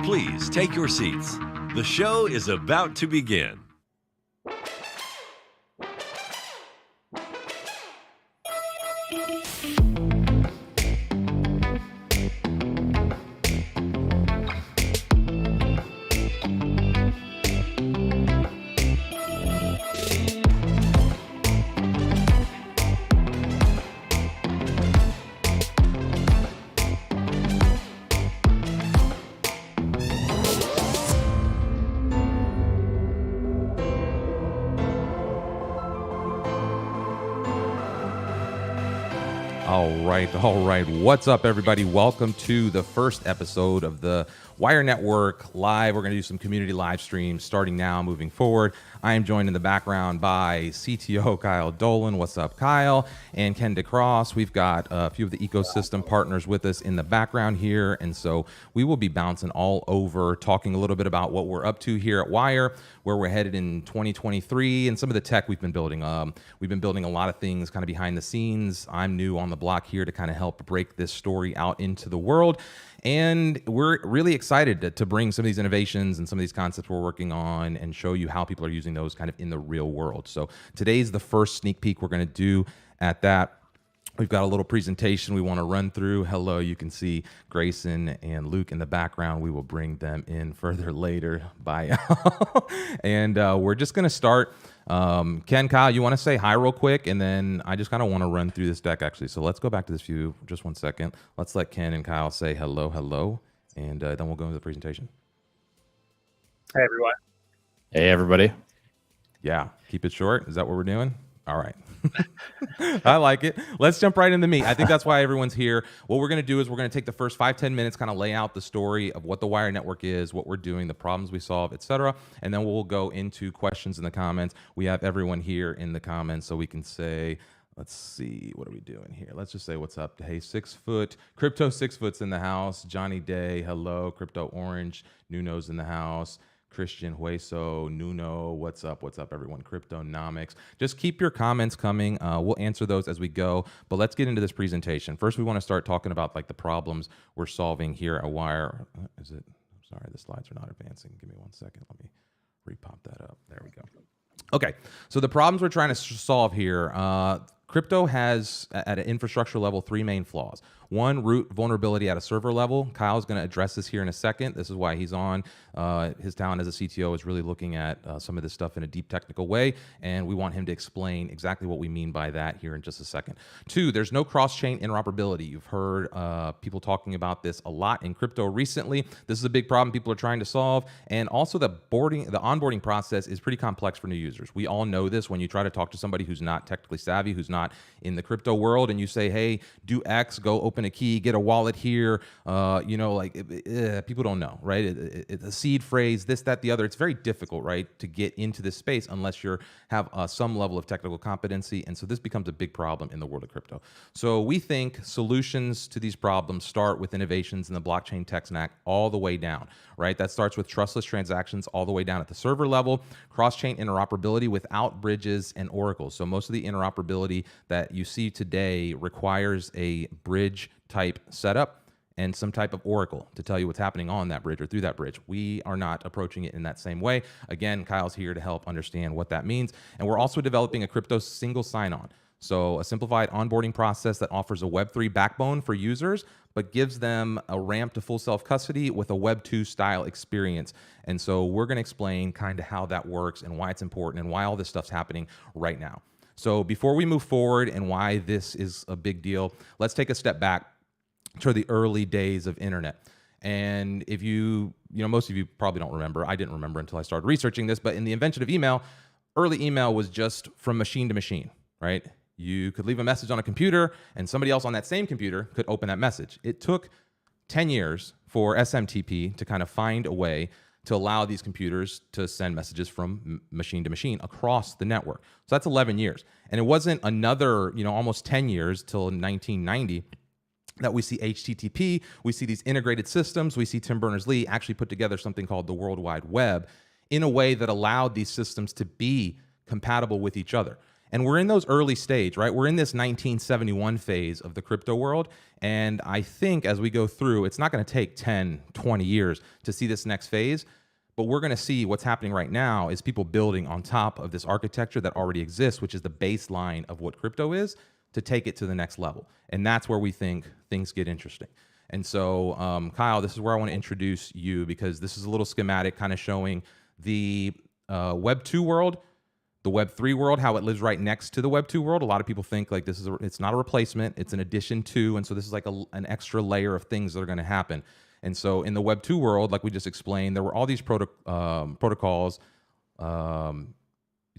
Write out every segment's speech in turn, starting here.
Please take your seats. The show is about to begin. All right. What's up, everybody? Welcome to the first episode of the WIRE.Network Live. We're going to do some community live streams starting now, moving forward. I am joined in the background by CTO Kyle Dolan. What's up, Kyle? And Ken DeCross. We've got a few of the ecosystem partners with us in the background here. And so we will be bouncing all over, talking a little bit about what we're up to here at WIRE, where we're headed in 2023, and some of the tech we've been building. We've been building a lot of things kind of behind the scenes. I'm new on the block here to kind of help break this story out into the world. And we're really excited to bring some of these innovations and some of these concepts we're working on and show you how people are using those kind of in the real world. So today's the first sneak peek we're going to do at that. We've got a little presentation we want to run through. Hello, you can see Grayson and Luke in the background. We will bring them in further later. Bye. And we're just going to start. Ken, Kyle, you want to say hi real quick? And then I just kind of want to run through this deck, actually. So let's go back to this view for just 1 second. Let's let Ken and Kyle say hello, and then we'll go into the presentation. Hey, everyone. Hey, everybody. Yeah, keep it short. Is that what we're doing? All right. I like it. Let's jump right into me. I think that's why everyone's here. What we're going to do is we're going to take the first 5-10 minutes, kind of lay out the story of what the WIRE network is, what we're doing, the problems we solve, etc. And then we'll go into questions in the comments. We have everyone here in the comments, so we can say, let's see, what are we doing here? Let's just say what's up. Hey, 6 foot, Crypto 6 foot's in the house. Johnny Day, hello. Crypto Orange, Nuno's in the house. Christian Hueso, Nuno, what's up, everyone? Cryptonomics. Just keep your comments coming. We'll answer those as we go, but let's get into this presentation. First, we want to start talking about like the problems we're solving here at WIRE. Sorry, the slides are not advancing. Give me 1 second. Let me repop that up. There we go. Okay, so the problems we're trying to solve here, crypto has, at an infrastructure level, 3 main flaws. 1, root vulnerability at a server level. Kyle's going to address this here in a second. This is why he's on. His talent as a CTO is really looking at some of this stuff in a deep technical way, and we want him to explain exactly what we mean by that here in just a second. 2, there's no cross-chain interoperability. You've heard people talking about this a lot in crypto recently. This is a big problem people are trying to solve, and also the onboarding process is pretty complex for new users. We all know this when you try to talk to somebody who's not technically savvy, who's not in the crypto world, and you say, hey, do X, go open a key, get a wallet here, people don't know, right? It's a seed phrase, this, that, the other. It's very difficult, right, to get into this space unless you have some level of technical competency, and so this becomes a big problem in the world of crypto. So we think solutions to these problems start with innovations in the blockchain tech stack all the way down, right? That starts with trustless transactions all the way down at the server level, cross-chain interoperability without bridges and oracles. So most of the interoperability that you see today requires a bridge type setup and some type of oracle to tell you what's happening on that bridge or through that bridge. We are not approaching it in that same way. Again, Kyle's here to help understand what that means. And we're also developing a crypto single sign-on. So a simplified onboarding process that offers a Web3 backbone for users, but gives them a ramp to full self-custody with a Web2 style experience. And so we're going to explain kind of how that works and why it's important and why all this stuff's happening right now. So before we move forward and why this is a big deal, let's take a step back to the early days of internet. And if most of you probably don't remember, I didn't remember until I started researching this, but in the invention of email, early email was just from machine to machine, right? You could leave a message on a computer and somebody else on that same computer could open that message. It took 10 years for SMTP to kind of find a way to allow these computers to send messages from machine to machine across the network. So that's 11 years. And it wasn't another, almost 10 years till 1990 that we see HTTP, we see these integrated systems, we see Tim Berners-Lee actually put together something called the World Wide Web in a way that allowed these systems to be compatible with each other. And we're in those early stage, right? We're in this 1971 phase of the crypto world. And I think as we go through, it's not going to take 10, 20 years to see this next phase. But we're going to see what's happening right now is people building on top of this architecture that already exists, which is the baseline of what crypto is, to take it to the next level. And that's where we think things get interesting. And so, Kyle, this is where I want to introduce you, because this is a little schematic kind of showing the Web 2 world, the Web 3 world, how it lives right next to the Web 2 world. A lot of people think like this is it's not a replacement, it's an addition to, and so this is like an extra layer of things that are going to happen. And so in the Web 2 world, like we just explained, there were all these protocols,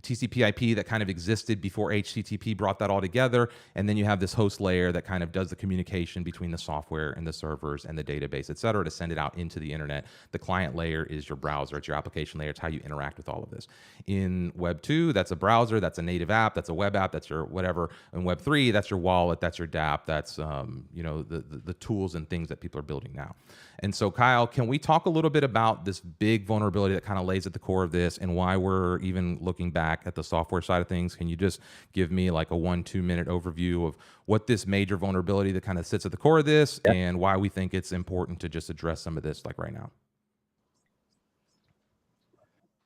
TCP/IP that kind of existed before HTTP brought that all together. And then you have this host layer that kind of does the communication between the software and the servers and the database, et cetera, to send it out into the internet. The client layer is your browser. It's your application layer. It's how you interact with all of this. In Web 2, that's a browser. That's a native app. That's a web app. That's your whatever. In Web 3, that's your wallet. That's your dApp. That's the tools and things that people are building now. And so, Kyle, can we talk a little bit about this big vulnerability that kind of lays at the core of this and why we're even looking back at the software side of things? Can you just give me like a 1-2 minute overview of what this major vulnerability that kind of sits at the core of this and why we think it's important to just address some of this like right now?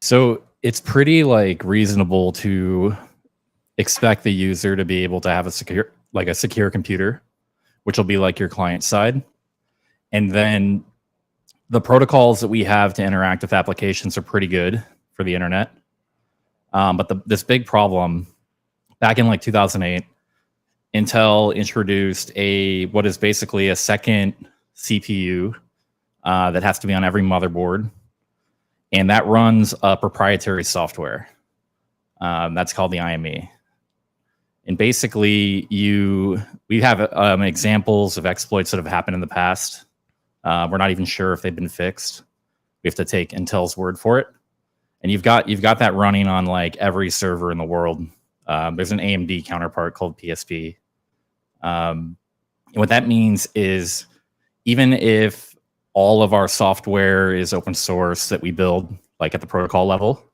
So it's pretty like reasonable to expect the user to be able to have a secure computer, which will be like your client side. And then the protocols that we have to interact with applications are pretty good for the internet. But this big problem, back in like 2008, Intel introduced what is basically a second CPU that has to be on every motherboard. And that runs a proprietary software. That's called the IME. And basically, we have examples of exploits that have happened in the past. We're not even sure if they've been fixed. We have to take Intel's word for it. And you've got that running on like every server in the world. There's an AMD counterpart called PSP. And what that means is even if all of our software is open source that we build like at the protocol level,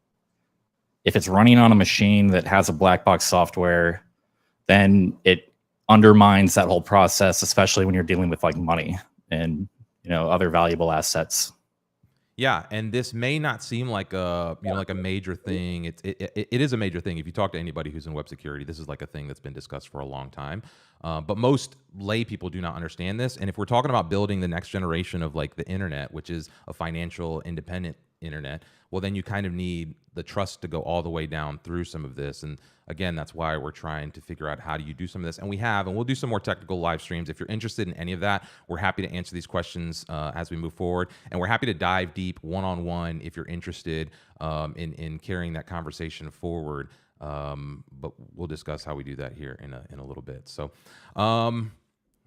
if it's running on a machine that has a black box software, then it undermines that whole process, especially when you're dealing with like money and other valuable assets. Yeah, and this may not seem like a like a major thing. It is a major thing. If you talk to anybody who's in web security, this is like a thing that's been discussed for a long time. But most lay people do not understand this. And if we're talking about building the next generation of like the internet, which is a financial independent internet, well, then you kind of need the trust to go all the way down through some of this. And again, that's why we're trying to figure out how do you do some of this. And we'll do some more technical live streams. If you're interested in any of that, we're happy to answer these questions as we move forward. And we're happy to dive deep one-on-one if you're interested in carrying that conversation forward. But we'll discuss how we do that here in a little bit. So,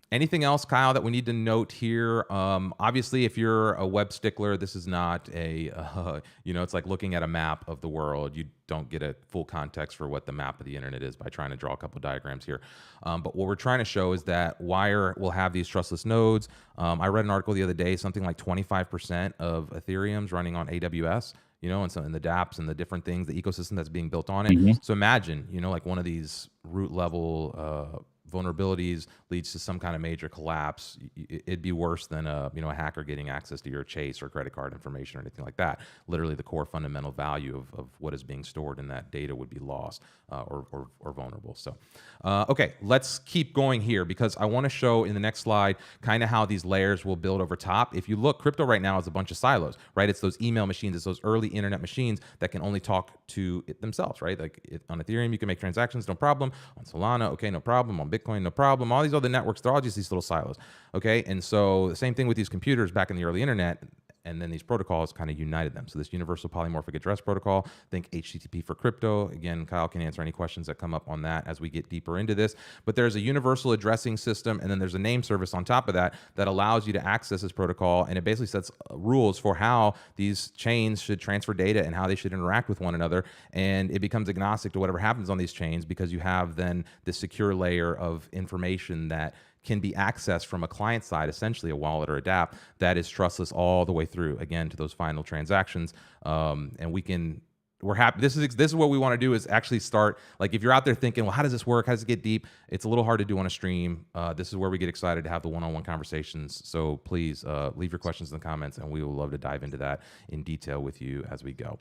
anything else, Kyle, that we need to note here? Obviously, if you're a web stickler, this is not it's like looking at a map of the world. You don't get a full context for what the map of the internet is by trying to draw a couple of diagrams here. But what we're trying to show is that Wire will have these trustless nodes. I read an article the other day, something like 25% of Ethereum's running on AWS. And so in the dApps and the different things, the ecosystem that's being built on it. Mm-hmm. So imagine, like one of these root level vulnerabilities leads to some kind of major collapse. It'd be worse than a hacker getting access to your Chase or credit card information or anything like that. Literally, the core fundamental value of what is being stored in that data would be lost or vulnerable. So, okay, let's keep going here because I want to show in the next slide kind of how these layers will build over top. If you look, crypto right now is a bunch of silos, right? It's those email machines, it's those early internet machines that can only talk to it themselves, right? Like on Ethereum, you can make transactions, no problem. On Solana, okay, no problem. On Bitcoin, no problem. All these other networks, they're all just these little silos, okay? And so the same thing with these computers back in the early internet, and then these protocols kind of united them. So this universal polymorphic address protocol, think HTTP for crypto. Again, Kyle can answer any questions that come up on that as we get deeper into this. But there's a universal addressing system, and then there's a name service on top of that that allows you to access this protocol, and it basically sets rules for how these chains should transfer data and how they should interact with one another. And it becomes agnostic to whatever happens on these chains because you have then this secure layer of information that can be accessed from a client side, essentially a wallet or a dApp that is trustless all the way through, again, to those final transactions. And we can we're happy. This is what we want to do, is actually start, like, if you're out there thinking, well, how does this work? How does it get deep? It's a little hard to do on a stream. This is where we get excited to have the one-on-one conversations. So please leave your questions in the comments, and we will love to dive into that in detail with you as we go.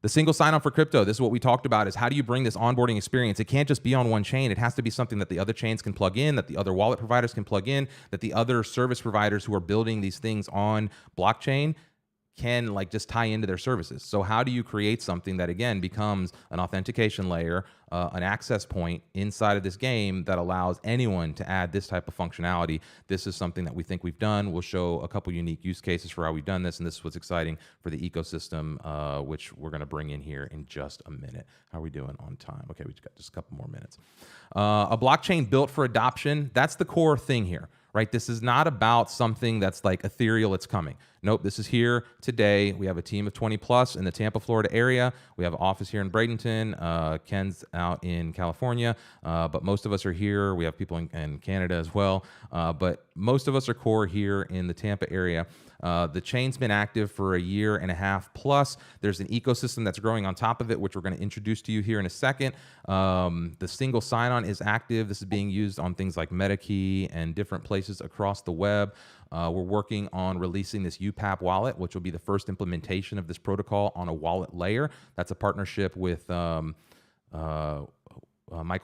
The single sign-on for crypto, this is what we talked about, is how do you bring this onboarding experience? It can't just be on one chain. It has to be something that the other chains can plug in, that the other wallet providers can plug in, that the other service providers who are building these things on blockchain can, like, just tie into their services. So how do you create something that, again, becomes an authentication layer, an access point inside of this game that allows anyone to add this type of functionality? This is something that we think we've done. We'll show a couple unique use cases for how we've done this, and this is what's exciting for the ecosystem, which we're going to bring in here in just a minute. How are we doing on time? Okay, we've got just a couple more minutes. A blockchain built for adoption, that's the core thing here. Right? This is not about something that's like ethereal, it's coming. Nope, this is here today. We have a team of 20 plus in the Tampa, Florida area. We have an office here in Bradenton. Ken's out in California, but most of us are here. We have people in Canada as well, but most of us are core here in the Tampa area. The chain's been active for a year and a half plus. There's an ecosystem that's growing on top of it, which we're going to introduce to you here in a second. The single sign-on is active. This is being used on things like MetaKey and different places across the web. We're working on releasing this UPAP wallet, which will be the first implementation of this protocol on a wallet layer. That's a partnership with Michael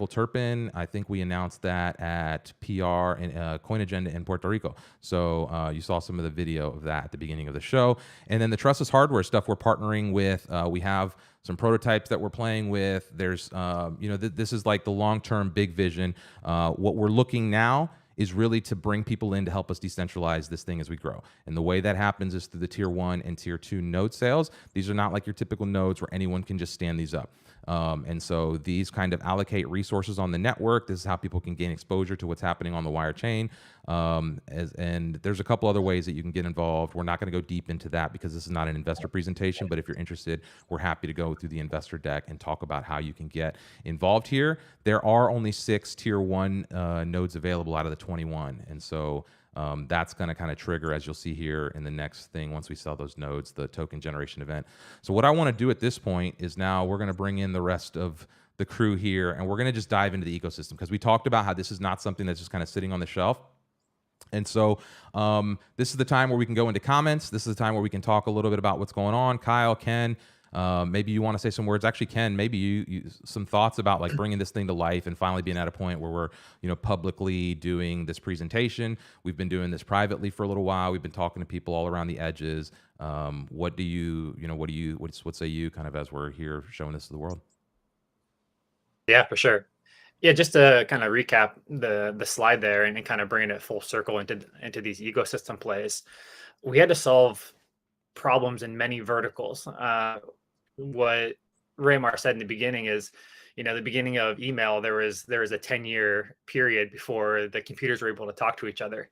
Turpin. I think we announced that at PR and Coin Agenda in Puerto Rico. So you saw some of the video of that at the beginning of the show. And then the Trustless hardware stuff we're partnering with. We have some prototypes that we're playing with. There's, this is like the long-term big vision. What we're looking now is really to bring people in to help us decentralize this thing as we grow. And the way that happens is through the tier 1 and tier 2 node sales. These are not like your typical nodes where anyone can just stand these up. And so these kind of allocate resources on the network. This is how people can gain exposure to what's happening on the Wire chain. And there's a couple other ways that you can get involved. We're not going to go deep into that because this is not an investor presentation, but if you're interested, we're happy to go through the investor deck and talk about how you can get involved here. There are only 6 tier 1 nodes available out of the 21. And so that's going to kind of trigger, as you'll see here in the next thing, once we sell those nodes, the token generation event. So what I want to do at this point is now we're going to bring in the rest of the crew here, and we're going to just dive into the ecosystem, because we talked about how this is not something that's just kind of sitting on the shelf. And so this is the time where we can go into comments. This is the time where we can talk a little bit about what's going on. Kyle, Ken, maybe you want to say some words. Actually, Ken, maybe you some thoughts about like bringing this thing to life and finally being at a point where we're publicly doing this presentation. We've been doing this privately for a little while. We've been talking to people all around the edges. What say you kind of as we're here showing this to the world? Yeah, for sure. Yeah, just to kind of recap the slide there and kind of bringing it full circle into these ecosystem plays, we had to solve problems in many verticals. What Raymar said in the beginning is, the beginning of email, there was a 10-year period before the computers were able to talk to each other.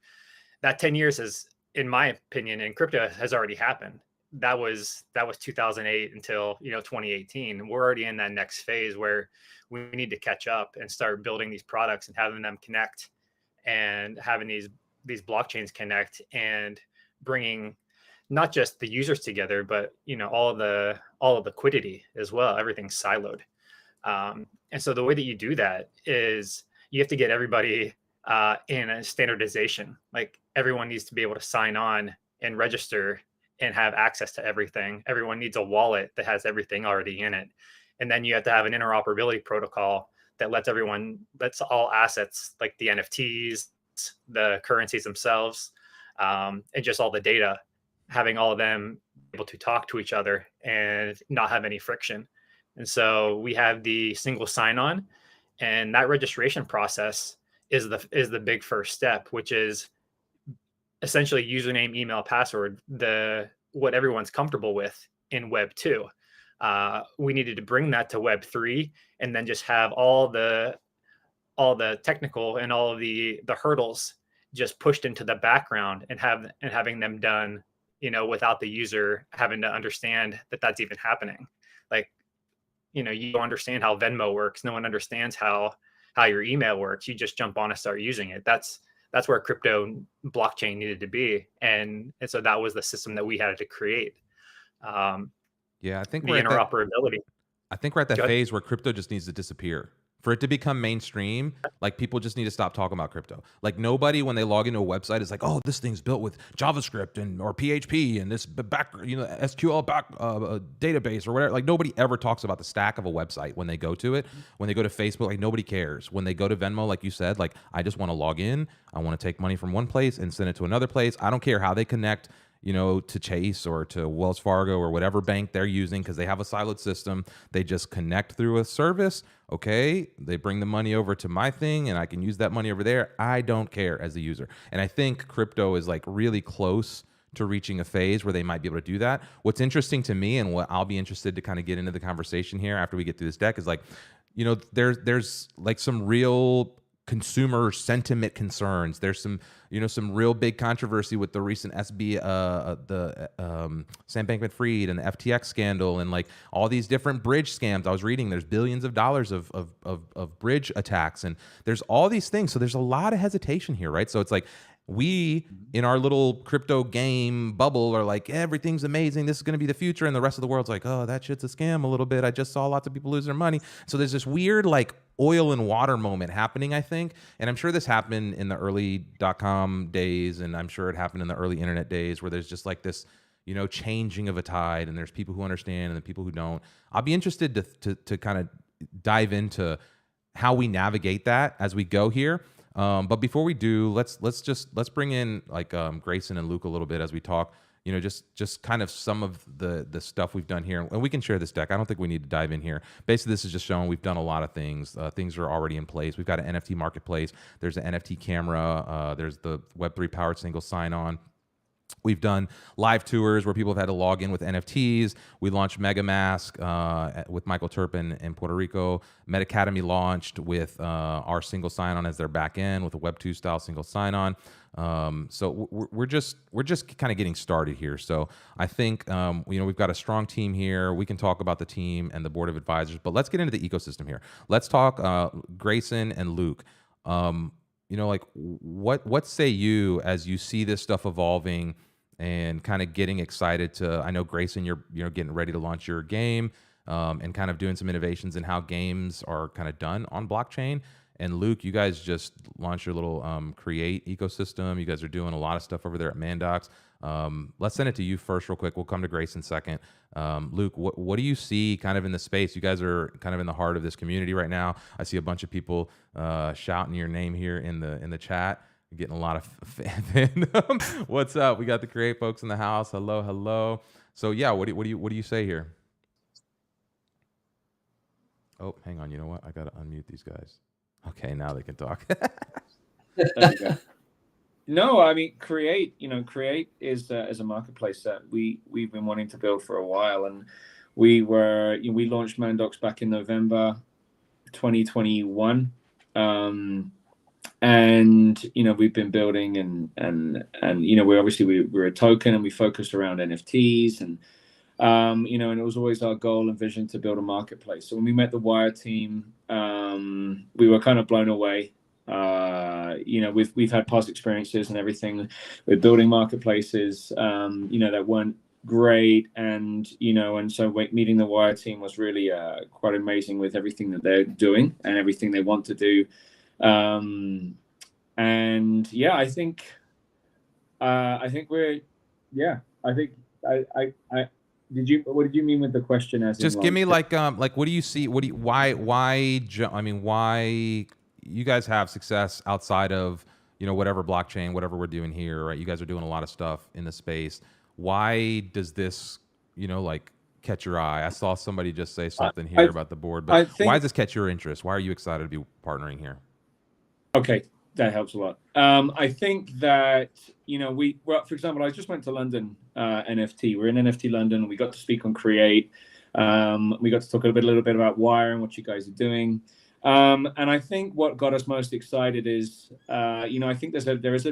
That 10 years has, in my opinion, in crypto has already happened. That was 2008 until 2018. We're already in that next phase where we need to catch up and start building these products and having them connect, and having these blockchains connect, and bringing not just the users together, but all of the liquidity as well. Everything's siloed, and so the way that you do that is you have to get everybody in a standardization. Like, everyone needs to be able to sign on and register and have access to everything. Everyone needs a wallet that has everything already in it. And then you have to have an interoperability protocol that lets all assets, like the NFTs, the currencies themselves, and just all the data, having all of them able to talk to each other and not have any friction. And so we have the single sign-on, and that registration process is the big first step, which is essentially username, email, password, what everyone's comfortable with in Web 2. We needed to bring that to Web 3, and then just have all the technical and all of the hurdles just pushed into the background, and having them done, without the user having to understand that that's even happening. Like, you don't understand how Venmo works. No one understands how your email works. You just jump on and start using it. That's where crypto blockchain needed to be. And so that was the system that we had to create. Yeah, I think the we're at that. interoperability. I think we're at that Go ahead. phase where crypto just needs to disappear. For it to become mainstream, like people just need to stop talking about crypto. Like nobody, when they log into a website, is like, "Oh, this thing's built with JavaScript and or PHP and this back, SQL back database or whatever." Like nobody ever talks about the stack of a website when they go to it. When they go to Facebook, like nobody cares. When they go to Venmo, like you said, like I just want to log in. I want to take money from one place and send it to another place. I don't care how they connect, to Chase or to Wells Fargo or whatever bank they're using, because they have a siloed system. They just connect through a service. Okay, they bring the money over to my thing and I can use that money over there. I don't care as a user. And I think crypto is like really close to reaching a phase where they might be able to do that. What's interesting to me, and what I'll be interested to kind of get into the conversation here after we get through this deck, is like, there's like some real consumer sentiment concerns. There's some real big controversy with the recent Sam Bankman-Fried and the FTX scandal and like all these different bridge scams. I was reading there's billions of dollars of bridge attacks, and there's all these things. So there's a lot of hesitation here, right? So it's like we in our little crypto game bubble are like, everything's amazing, this is going to be the future, and the rest of the world's like, oh, that shit's a scam a little bit. I just saw lots of people lose their money. So there's this weird like oil and water moment happening, I think. And I'm sure this happened in the early .com days, and I'm sure it happened in the early internet days, where there's just like this changing of a tide, and there's people who understand and the people who don't. I'll be interested to kind of dive into how we navigate that as we go here. But before we do, let's bring in like Grayson and Luke a little bit as we talk. Just kind of some of the stuff we've done here, and we can share this deck. I don't think we need to dive in here. Basically, this is just showing we've done a lot of things. Things are already in place. We've got an NFT marketplace. There's an NFT camera. There's the Web3 powered single sign-on. We've done live tours where people have had to log in with NFTs. We launched MegaMask with Michael Turpin in Puerto Rico. Metacademy launched with our single sign-on as their back end with a Web2 style single sign-on. So we're just kind of getting started here. So I think we've got a strong team here. We can talk about the team and the board of advisors, but let's get into the ecosystem here. Let's talk Grayson and Luke. Like what say you as you see this stuff evolving and kind of getting excited to, I know Grayson, you're getting ready to launch your game and kind of doing some innovations in how games are kind of done on blockchain. And Luke, you guys just launched your little Create ecosystem. You guys are doing a lot of stuff over there at Mandox. Let's send it to you first real quick. We'll come to Grayson second. Luke, what do you see kind of in the space? You guys are kind of in the heart of this community right now. I see a bunch of people shouting your name here in the chat. You're getting a lot of fandom. What's up? We got the Create folks in the house. Hello. So yeah, what do you say here? Oh, hang on. You know what? I got to unmute these guys. Okay, now they can talk. There you go. No, I mean, Create is a marketplace that we've been wanting to build for a while, and we launched Mandox back in November 2021, and we've been building and we're a token, and we focused around NFTs, and and it was always our goal and vision to build a marketplace. So when we met the WIRE team, we were kind of blown away. We've had past experiences and everything with building marketplaces, that weren't great, and so meeting the WIRE team was really quite amazing with everything that they're doing and everything they want to do. I think what did you mean with the question? As just give me like what do you see? Why you guys have success outside of whatever blockchain, whatever we're doing here, right? You guys are doing a lot of stuff in the space. Why does this catch your eye? I saw somebody just say something here about the board, but why does this catch your interest? Why are you excited to be partnering here? Okay, that helps a lot. I think that for example, I just went to London NFT. We're in NFT London. We got to speak on Create. We got to talk a little bit about WIRE and what you guys are doing. And I think what got us most excited is, I think there is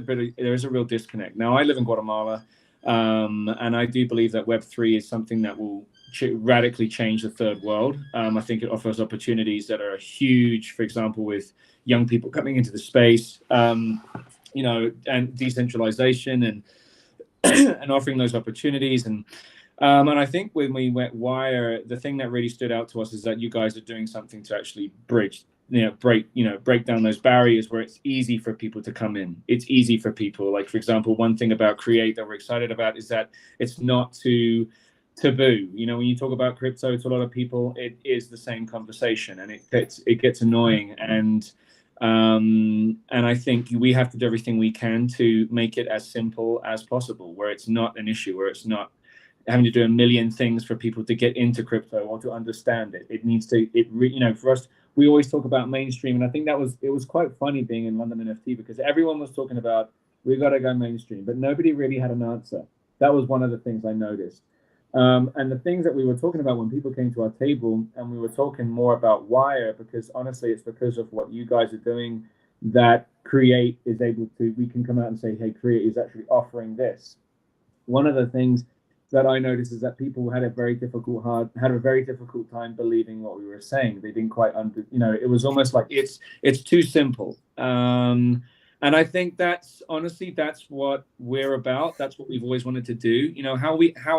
a real disconnect. Now, I live in Guatemala, and I do believe that Web3 is something that will radically change the third world. I think it offers opportunities that are huge, for example, with young people coming into the space, and decentralization and offering those opportunities. And And I think when we went Wire, the thing that really stood out to us is that you guys are doing something to actually break down those barriers where it's easy for people to come in. It's easy for people. Like, for example, one thing about Create that we're excited about is that it's not too taboo. When you talk about crypto to a lot of people, it is the same conversation, and it gets annoying. And I think we have to do everything we can to make it as simple as possible, where it's not an issue, where it's not having to do a million things for people to get into crypto or to understand it. It needs to, for us, we always talk about mainstream. And I think it was quite funny being in London NFT, because everyone was talking about, we got to go mainstream, but nobody really had an answer. That was one of the things I noticed. And the things that we were talking about when people came to our table, and we were talking more about Wire, because honestly, it's because of what you guys are doing that Create is able to, we can come out and say, hey, Create is actually offering this. One of the things that I noticed is that people had a very difficult time believing what we were saying. They didn't quite it was almost like it's too simple. And I think that's what we're about. That's what we've always wanted to do. How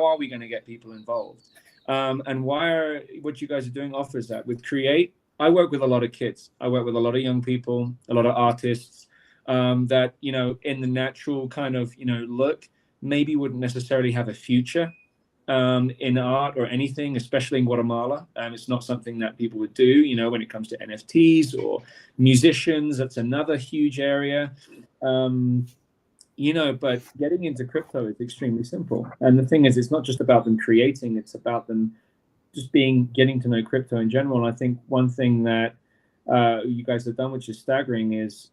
are we going to get people involved? And what you guys are doing offers that. With Create, I work with a lot of kids. I work with a lot of young people, a lot of artists that, in the natural kind of, look, maybe wouldn't necessarily have a future in art or anything, especially in Guatemala. It's not something that people would do, when it comes to NFTs or musicians. That's another huge area. But getting into crypto is extremely simple. And the thing is, it's not just about them creating, it's about them just getting to know crypto in general. And I think one thing that you guys have done, which is staggering, is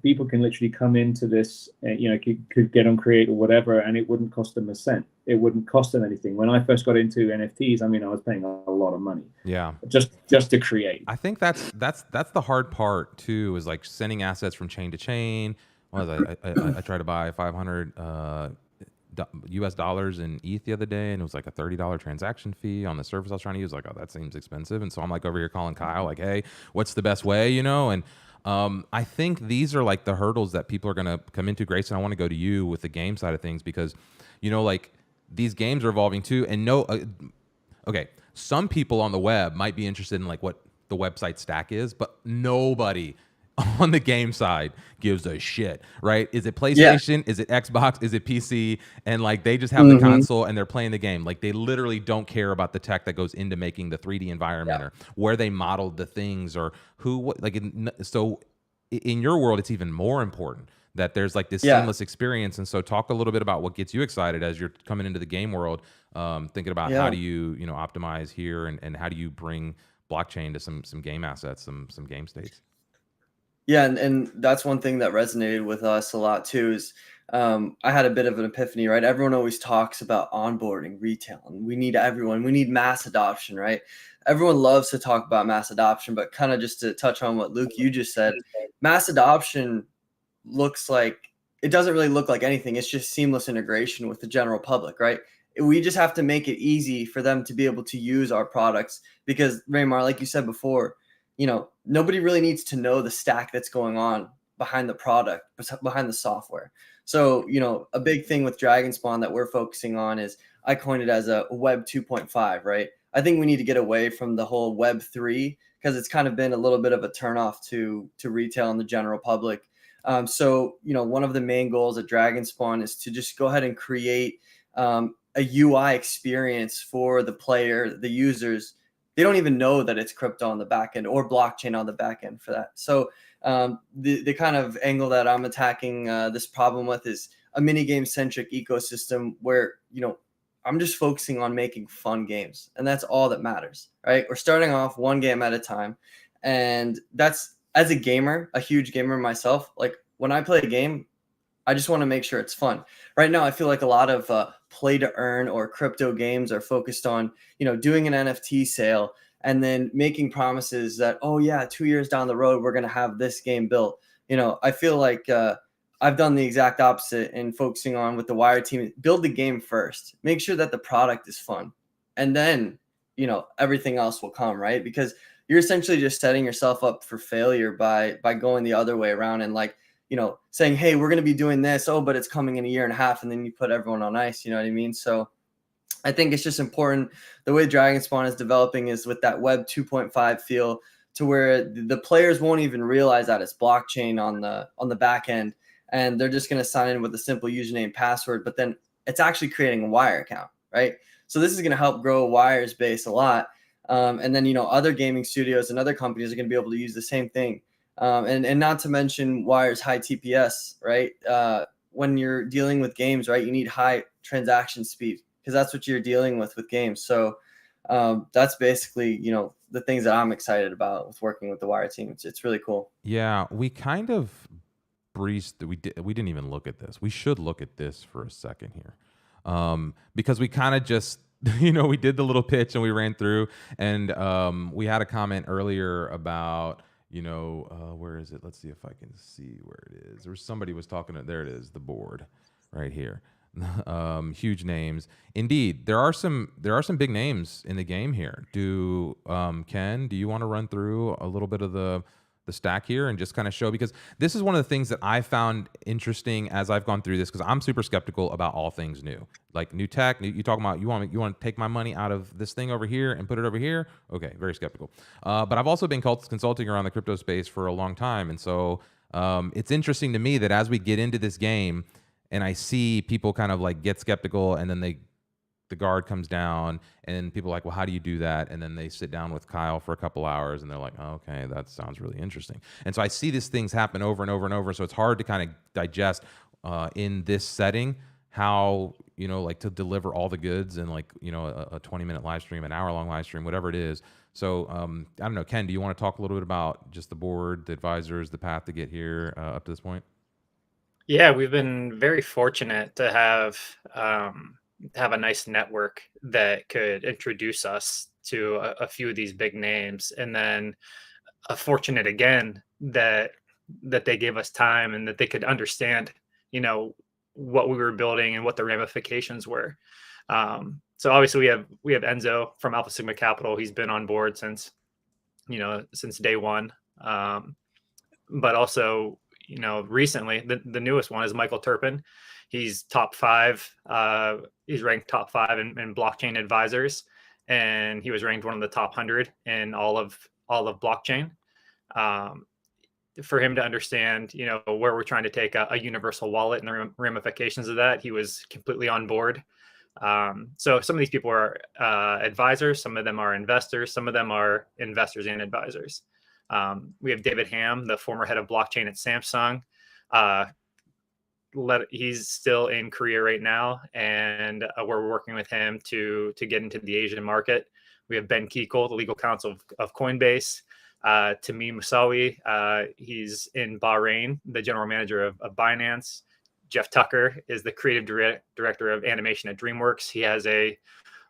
people can literally come into this, could get on Create or whatever, and it wouldn't cost them a cent. It wouldn't cost them anything. When I first got into NFTs, I was paying a lot of money. Yeah, just to create. I think that's the hard part too, is like sending assets from chain to chain. I tried to buy 500 US dollars in ETH the other day, and it was like a $30 transaction fee on the service I was trying to use. Like, oh, that seems expensive. And so I'm like over here calling Kyle, like, hey, what's the best way, And I think these are like the hurdles that people are going to come into. Grayson, I want to go to you with the game side of things, because, like, these games are evolving too. And okay, some people on the web might be interested in like what the website stack is, but nobody on the game side gives a shit, right? Is it PlayStation? Yeah. Is it Xbox? Is it PC? And like, they just have the console and they're playing the game. Like, they literally don't care about the tech that goes into making the 3D environment or where they modeled the things or so in your world, it's even more important that there's like this seamless experience. And so talk a little bit about what gets you excited as you're coming into the game world, thinking about how do you, optimize here and how do you bring blockchain to some game assets, some game states. Yeah, and that's one thing that resonated with us a lot too is I had a bit of an epiphany, right? Everyone always talks about onboarding, retail, and we need mass adoption, right? Everyone loves to talk about mass adoption, but kind of just to touch on what Luke, you just said, mass adoption it doesn't really look like anything. It's just seamless integration with the general public, right? We just have to make it easy for them to be able to use our products because, Raymar, like you said before, nobody really needs to know the stack that's going on behind the product, behind the software. So, a big thing with DragonSpawn that we're focusing on is, I coined it as a Web 2.5, right? I think we need to get away from the whole Web 3 because it's kind of been a little bit of a turnoff to retail and the general public. So, one of the main goals at DragonSpawn is to just go ahead and create a UI experience for the player, the users. They don't even know that it's crypto on the back end or blockchain on the back end for that. So the kind of angle that I'm attacking this problem with is a mini game centric ecosystem where, I'm just focusing on making fun games. And that's all that matters, right? We're starting off one game at a time. And that's, as a gamer, a huge gamer myself, like when I play a game, I just want to make sure it's fun. Right now, I feel like a lot of play to earn or crypto games are focused on, doing an NFT sale and then making promises that, 2 years down the road, we're going to have this game built. I feel like I've done the exact opposite in focusing on with the Wire team, build the game first, make sure that the product is fun. And then, everything else will come, right? Because you're essentially just setting yourself up for failure by going the other way around and saying, hey, we're going to be doing this. Oh, but it's coming in a year and a half. And then you put everyone on ice. You know what I mean? So I think it's just important. The way Dragon Spawn is developing is with that Web 2.5 feel, to where the players won't even realize that it's blockchain on the back end, and they're just going to sign in with a simple username and password. But then it's actually creating a Wire account, right? So this is going to help grow Wire's base a lot. And then, other gaming studios and other companies are going to be able to use the same thing. And not to mention Wire's high TPS, right? When you're dealing with games, right, you need high transaction speed, because that's what you're dealing with games. So that's basically, the things that I'm excited about with working with the Wire team. It's really cool. Yeah, we kind of breezed. We didn't even look at this. We should look at this for a second here, because we kind of just we did the little pitch and we ran through, and we had a comment earlier about where is it? Let's see if I can see where it is. Or somebody was talking. There it is, the board right here. Huge names indeed. There are some big names in the game here. Ken, do you want to run through a little bit of the stack here and just kind of show, because this is one of the things that I found interesting as I've gone through this, because I'm super skeptical about all things new, like new tech. You talking about you want to take my money out of this thing over here and put it over here? Okay, very skeptical. But I've also been consulting around the crypto space for a long time, and so it's interesting to me that as we get into this game and I see people kind of like get skeptical, and then the guard comes down, and people are like, well, how do you do that? And then they sit down with Kyle for a couple hours, and they're like, oh, okay, that sounds really interesting. And so I see these things happen over and over and over. So it's hard to kind of digest in this setting how, like to deliver all the goods in like, a 20-minute live stream, an hour-long live stream, whatever it is. So I don't know, Ken, do you want to talk a little bit about just the board, the advisors, the path to get here up to this point? Yeah, we've been very fortunate to have a nice network that could introduce us to a few of these big names, and then fortunate again that they gave us time and that they could understand, what we were building and what the ramifications were. So obviously we have Enzo from Alpha Sigma Capital. He's been on board since day one. But also, recently the newest one is Michael Turpin. He's top 5. He's ranked top 5 in blockchain advisors, and he was ranked one of the top 100 in all of blockchain. For him to understand, where we're trying to take a universal wallet and the ramifications of that, he was completely on board. So some of these people are advisors, some of them are investors, some of them are investors and advisors. We have David Ham, the former head of blockchain at Samsung. He's still in Korea right now, and we're working with him to get into the Asian market. We have Ben Keekle, the legal counsel of Coinbase. Tamim Musawi, he's in Bahrain, the general manager of Binance. Jeff Tucker is the creative director of animation at DreamWorks. He has a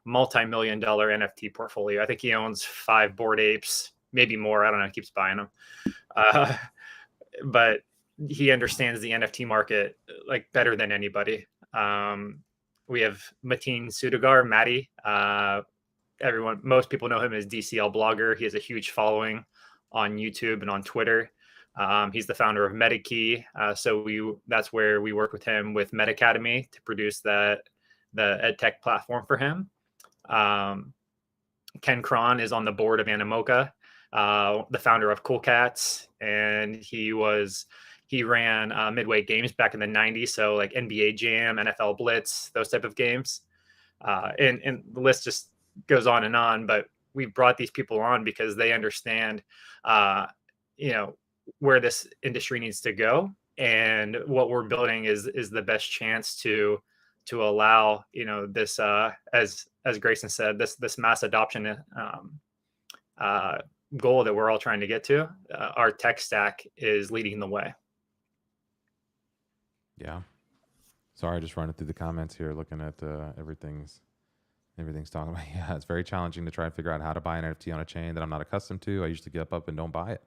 multi-million-dollar NFT portfolio. I think he owns 5 Bored Apes, maybe more. I don't know. He keeps buying them. But he understands the NFT market like better than anybody. We have Mateen Sudagar, Matty. Most people know him as DCL Blogger. He has a huge following on YouTube and on Twitter. He's the founder of MetaKey. So that's where we work with him with MetaCademy to produce the EdTech platform for him. Ken Cron is on the board of Animoca, the founder of Cool Cats, and he ran Midway Games back in the 90s. So like NBA Jam, NFL Blitz, those type of games. And the list just goes on and on, but we've brought these people on because they understand, where this industry needs to go, and what we're building is the best chance to allow, this, as Grayson said, this mass adoption goal that we're all trying to get to. Our tech stack is leading the way. Yeah. Sorry, just running through the comments here, looking at everything's talking about. Yeah, it's very challenging to try and figure out how to buy an NFT on a chain that I'm not accustomed to. I used to get up and don't buy it.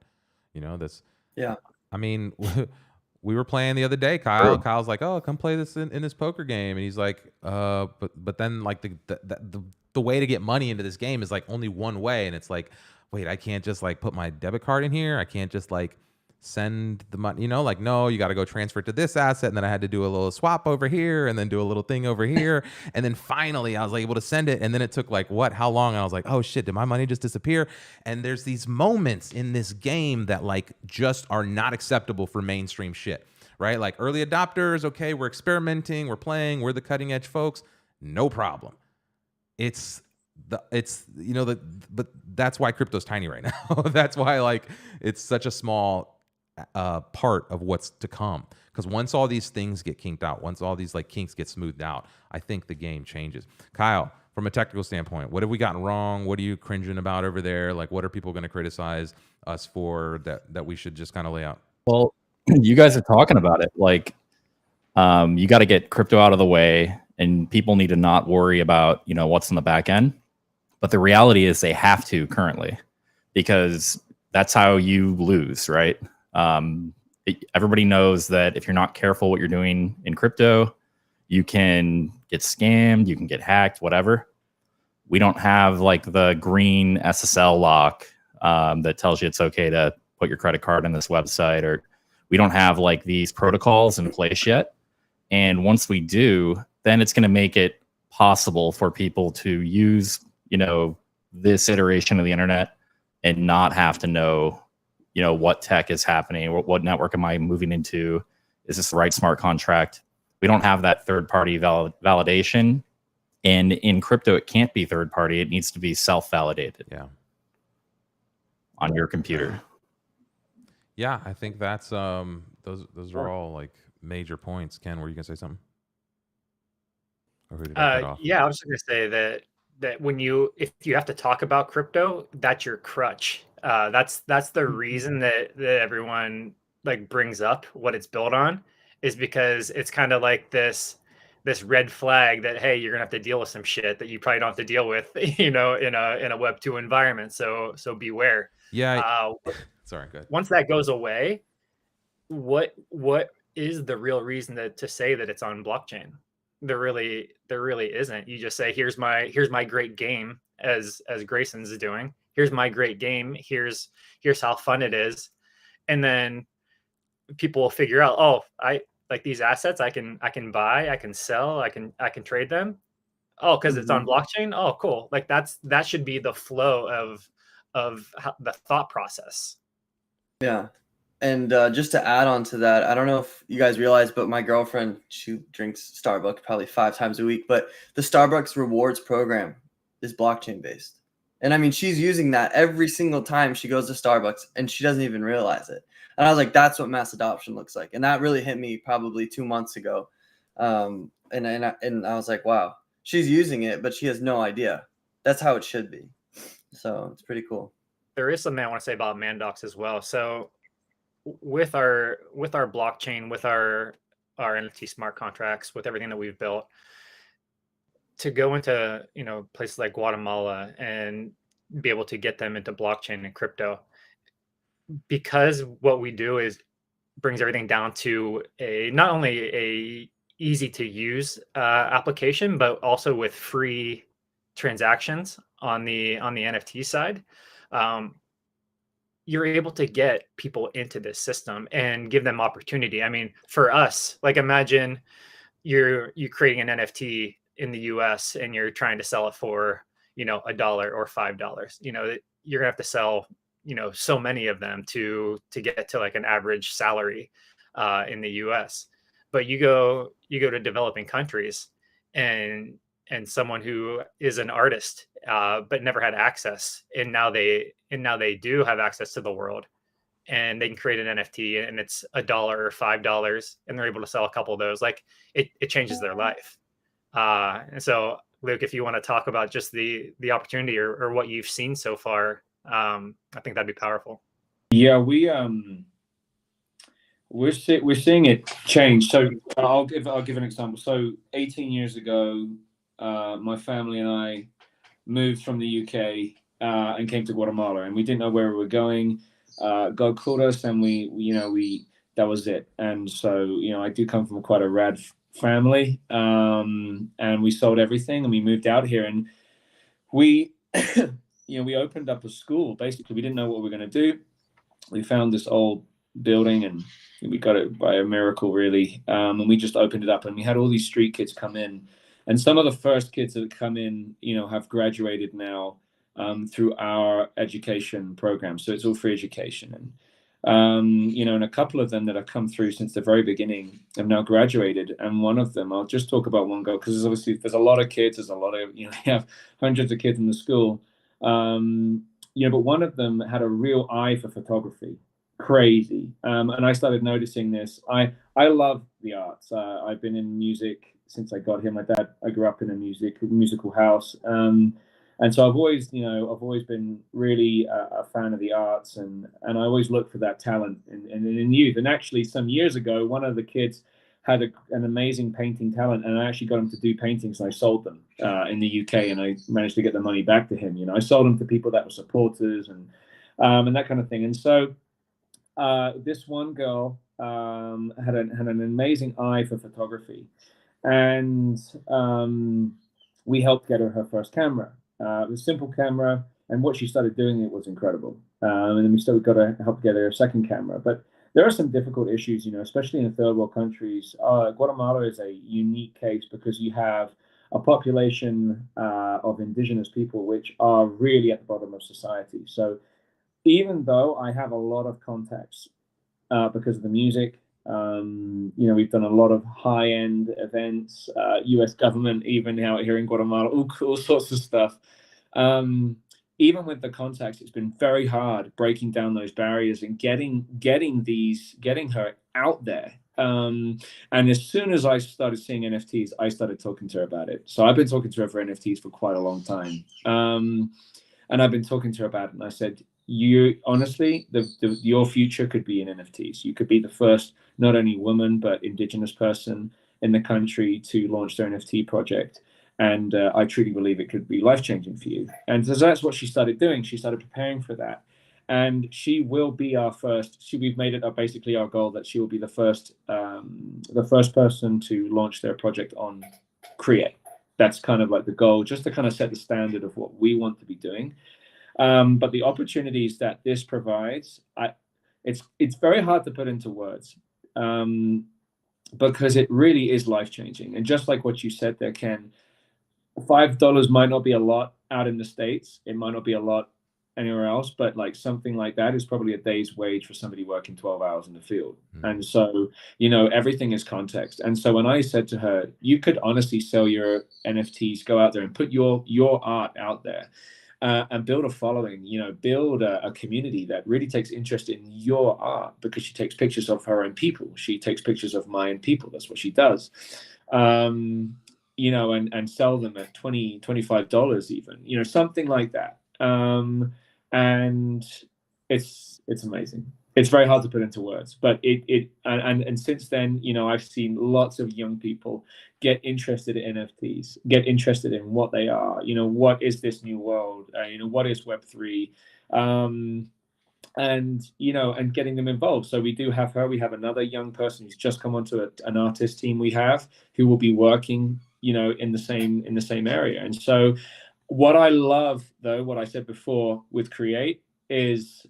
Yeah. I mean, we were playing the other day. Kyle's like, "Oh, come play this in this poker game," and he's like, but then like the way to get money into this game is like only one way, and it's like, wait, I can't just like put my debit card in here. I can't just like send the money, like, no, you got to go transfer it to this asset. And then I had to do a little swap over here and then do a little thing over here. And then finally I was able to send it. And then it took like, how long? And I was like, oh shit, did my money just disappear? And there's these moments in this game that like just are not acceptable for mainstream shit, right? Like early adopters, okay, we're experimenting, we're playing, we're the cutting edge folks, no problem. But that's why crypto's tiny right now. That's why like it's such a small part of what's to come. Because once all these things get kinked out, once all these like kinks get smoothed out, I think the game changes. Kyle, from a technical standpoint, what have we gotten wrong? What are you cringing about over there? Like, what are people going to criticize us for that we should just kind of lay out? Well, you guys are talking about it. Like, you got to get crypto out of the way, and people need to not worry about, what's in the back end. But the reality is they have to currently, because that's how you lose, right? Everybody knows that if you're not careful what you're doing in crypto, you can get scammed, you can get hacked, whatever. We don't have like the green SSL lock that tells you it's okay to put your credit card in this website, or we don't have like these protocols in place yet. And once we do, then it's going to make it possible for people to use, this iteration of the internet and not have to know, what tech is happening, what network am I moving into? Is this the right smart contract? We don't have that third-party validation. And in crypto, it can't be third-party. It needs to be self-validated. Yeah. On your computer. Yeah, I think that's those are all like major points. Ken, were you gonna say something? Or who did I cut off? Yeah, I was just gonna say that if you have to talk about crypto, that's your crutch. That's the reason that everyone like brings up what it's built on, is because it's kind of like this red flag that, hey, you're gonna have to deal with some shit that you probably don't have to deal with, in a Web 2 environment. So beware. Yeah. Sorry, good. Once that goes away, what is the real reason to say that it's on blockchain? There really isn't. You just say, here's my great game, as Grayson's doing. Here's my great game. Here's how fun it is. And then people will figure out, oh, I like these assets. I can buy, I can sell, I can trade them. Oh, because it's on blockchain. Oh, cool. Like that should be the flow of the thought process. Yeah. And just to add on to that, I don't know if you guys realize, but my girlfriend, she drinks Starbucks probably 5 times a week. But the Starbucks rewards program is blockchain based. And I mean, she's using that every single time she goes to Starbucks, and she doesn't even realize it. And I was like, that's what mass adoption looks like. And that really hit me probably 2 months ago. And I was like, wow, she's using it, but she has no idea. That's how it should be. So it's pretty cool. There is something I want to say about Mandox as well. So with our blockchain, with our NFT smart contracts, with everything that we've built, to go into places like Guatemala and be able to get them into blockchain and crypto, because what we do is brings everything down to not only a easy to use application, but also with free transactions on the NFT side. You're able to get people into this system and give them opportunity. I mean, for us, like imagine you're creating an NFT in the US and you're trying to sell it for, $1 or $5. You're gonna have to sell, so many of them to get to like an average salary in the US. But you go to developing countries and someone who is an artist but never had access, and now they do have access to the world, and they can create an NFT and it's $1 or $5, and they're able to sell a couple of those. Like it changes their life. And so, Luke, if you want to talk about just the opportunity or what you've seen so far, I think that'd be powerful. Yeah, we're seeing it change. So I'll give an example. So 18 years ago, my family and I moved from the UK and came to Guatemala, and we didn't know where we were going. God called us, and we that was it. And so I do come from quite a rad family, and we sold everything and we moved out here, and we we opened up a school. Basically, we didn't know what we were going to do. We found this old building, and we got it by a miracle, really. And we just opened it up, and we had all these street kids come in, and some of the first kids that come in, have graduated now through our education program. So it's all free education, and and a couple of them that have come through since the very beginning have now graduated. And one of them, I'll just talk about one girl, because there's a lot of kids, there's a lot of, you have hundreds of kids in the school. But one of them had a real eye for photography, crazy. And I started noticing this. I love the arts. I've been in music since I got here. My dad, I grew up in a musical house. And so I've always been really a fan of the arts, and I always look for that talent in youth. And actually, some years ago, one of the kids had an amazing painting talent, and I actually got him to do paintings, and I sold them in the UK, and I managed to get the money back to him. I sold them to people that were supporters and that kind of thing. And so this one girl had an amazing eye for photography, and we helped get her first camera. It was a simple camera, and what she started doing, it was incredible. And then we still got to help get her a second camera. But there are some difficult issues, especially in third world countries. Guatemala is a unique case because you have a population of indigenous people which are really at the bottom of society. So even though I have a lot of contacts because of the music, we've done a lot of high-end events, U.S. government, even out here in Guatemala, all sorts of stuff. Even with the contacts, it's been very hard breaking down those barriers and getting her out there. And as soon as I started seeing NFTs, I started talking to her about it. So I've been talking to her for NFTs for quite a long time. And I've been talking to her about it, and I said, you honestly, your future could be in NFTs. You could be the first, not only woman, but indigenous person in the country to launch their NFT project. And I truly believe it could be life-changing for you. And so that's what she started doing. She started preparing for that. And she will be our first. We've made it basically our goal that she will be the first person to launch their project on Create. That's kind of like the goal, just to kind of set the standard of what we want to be doing. But the opportunities that this provides, it's very hard to put into words because it really is life-changing. And just like what you said there, Ken, $5 might not be a lot out in the States. It might not be a lot anywhere else, but like something like that is probably a day's wage for somebody working 12 hours in the field. And so, everything is context. And so when I said to her, you could honestly sell your NFTs, go out there and put your art out there. And build a following, build a community that really takes interest in your art, because she takes pictures of her own people. She takes pictures of my own people. That's what she does. And sell them at $20, $25 even, something like that. And it's amazing. It's very hard to put into words, but and since then, I've seen lots of young people get interested in NFTs, get interested in what they are, what is this new world, what is Web3, and getting them involved. So we do have her. We have another young person who's just come onto an artist team we have, who will be working, in the same area. And so what I love, though, what I said before with Create is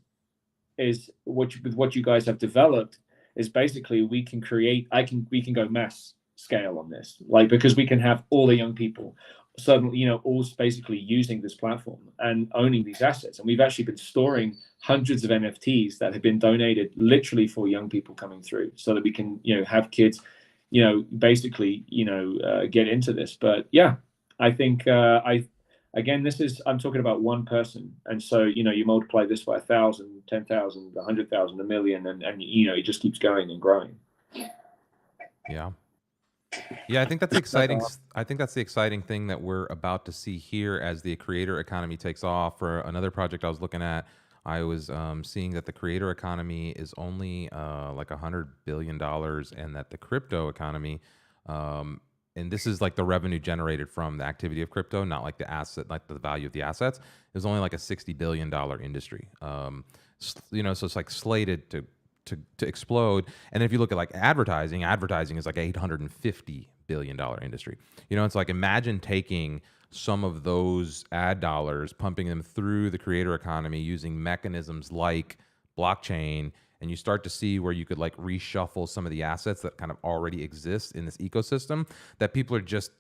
what you guys have developed is basically we can go mass scale on this, because we can have all the young people suddenly, all basically using this platform and owning these assets. And we've actually been storing hundreds of NFTs that have been donated literally for young people coming through, so that we can, have kids, basically, get into this. But yeah, I think again, I'm talking about one person. And so, you multiply this by 1,000, 10,000, 100,000, 1 million, and it just keeps going and growing. Yeah, I think that's exciting. I think that's the exciting thing that we're about to see here as the creator economy takes off. For another project I was looking at, I was seeing that the creator economy is only like $100 billion, and that the crypto economy, and this is like the revenue generated from the activity of crypto, not like the asset, like the value of the assets, is only like a $60 billion industry. So it's like slated to explode. And if you look at like advertising is like $850 billion industry. It's like, imagine taking some of those ad dollars, pumping them through the creator economy using mechanisms like blockchain, and you start to see where you could like reshuffle some of the assets that kind of already exist in this ecosystem, that people are just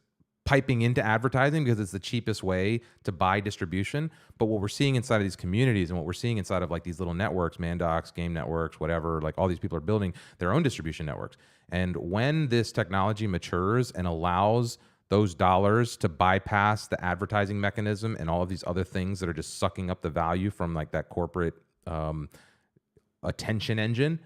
piping into advertising because it's the cheapest way to buy distribution. But what we're seeing inside of these communities and what we're seeing inside of like these little networks, Mandox, game networks, whatever, like all these people are building their own distribution networks. And when this technology matures and allows those dollars to bypass the advertising mechanism and all of these other things that are just sucking up the value from like that corporate attention engine,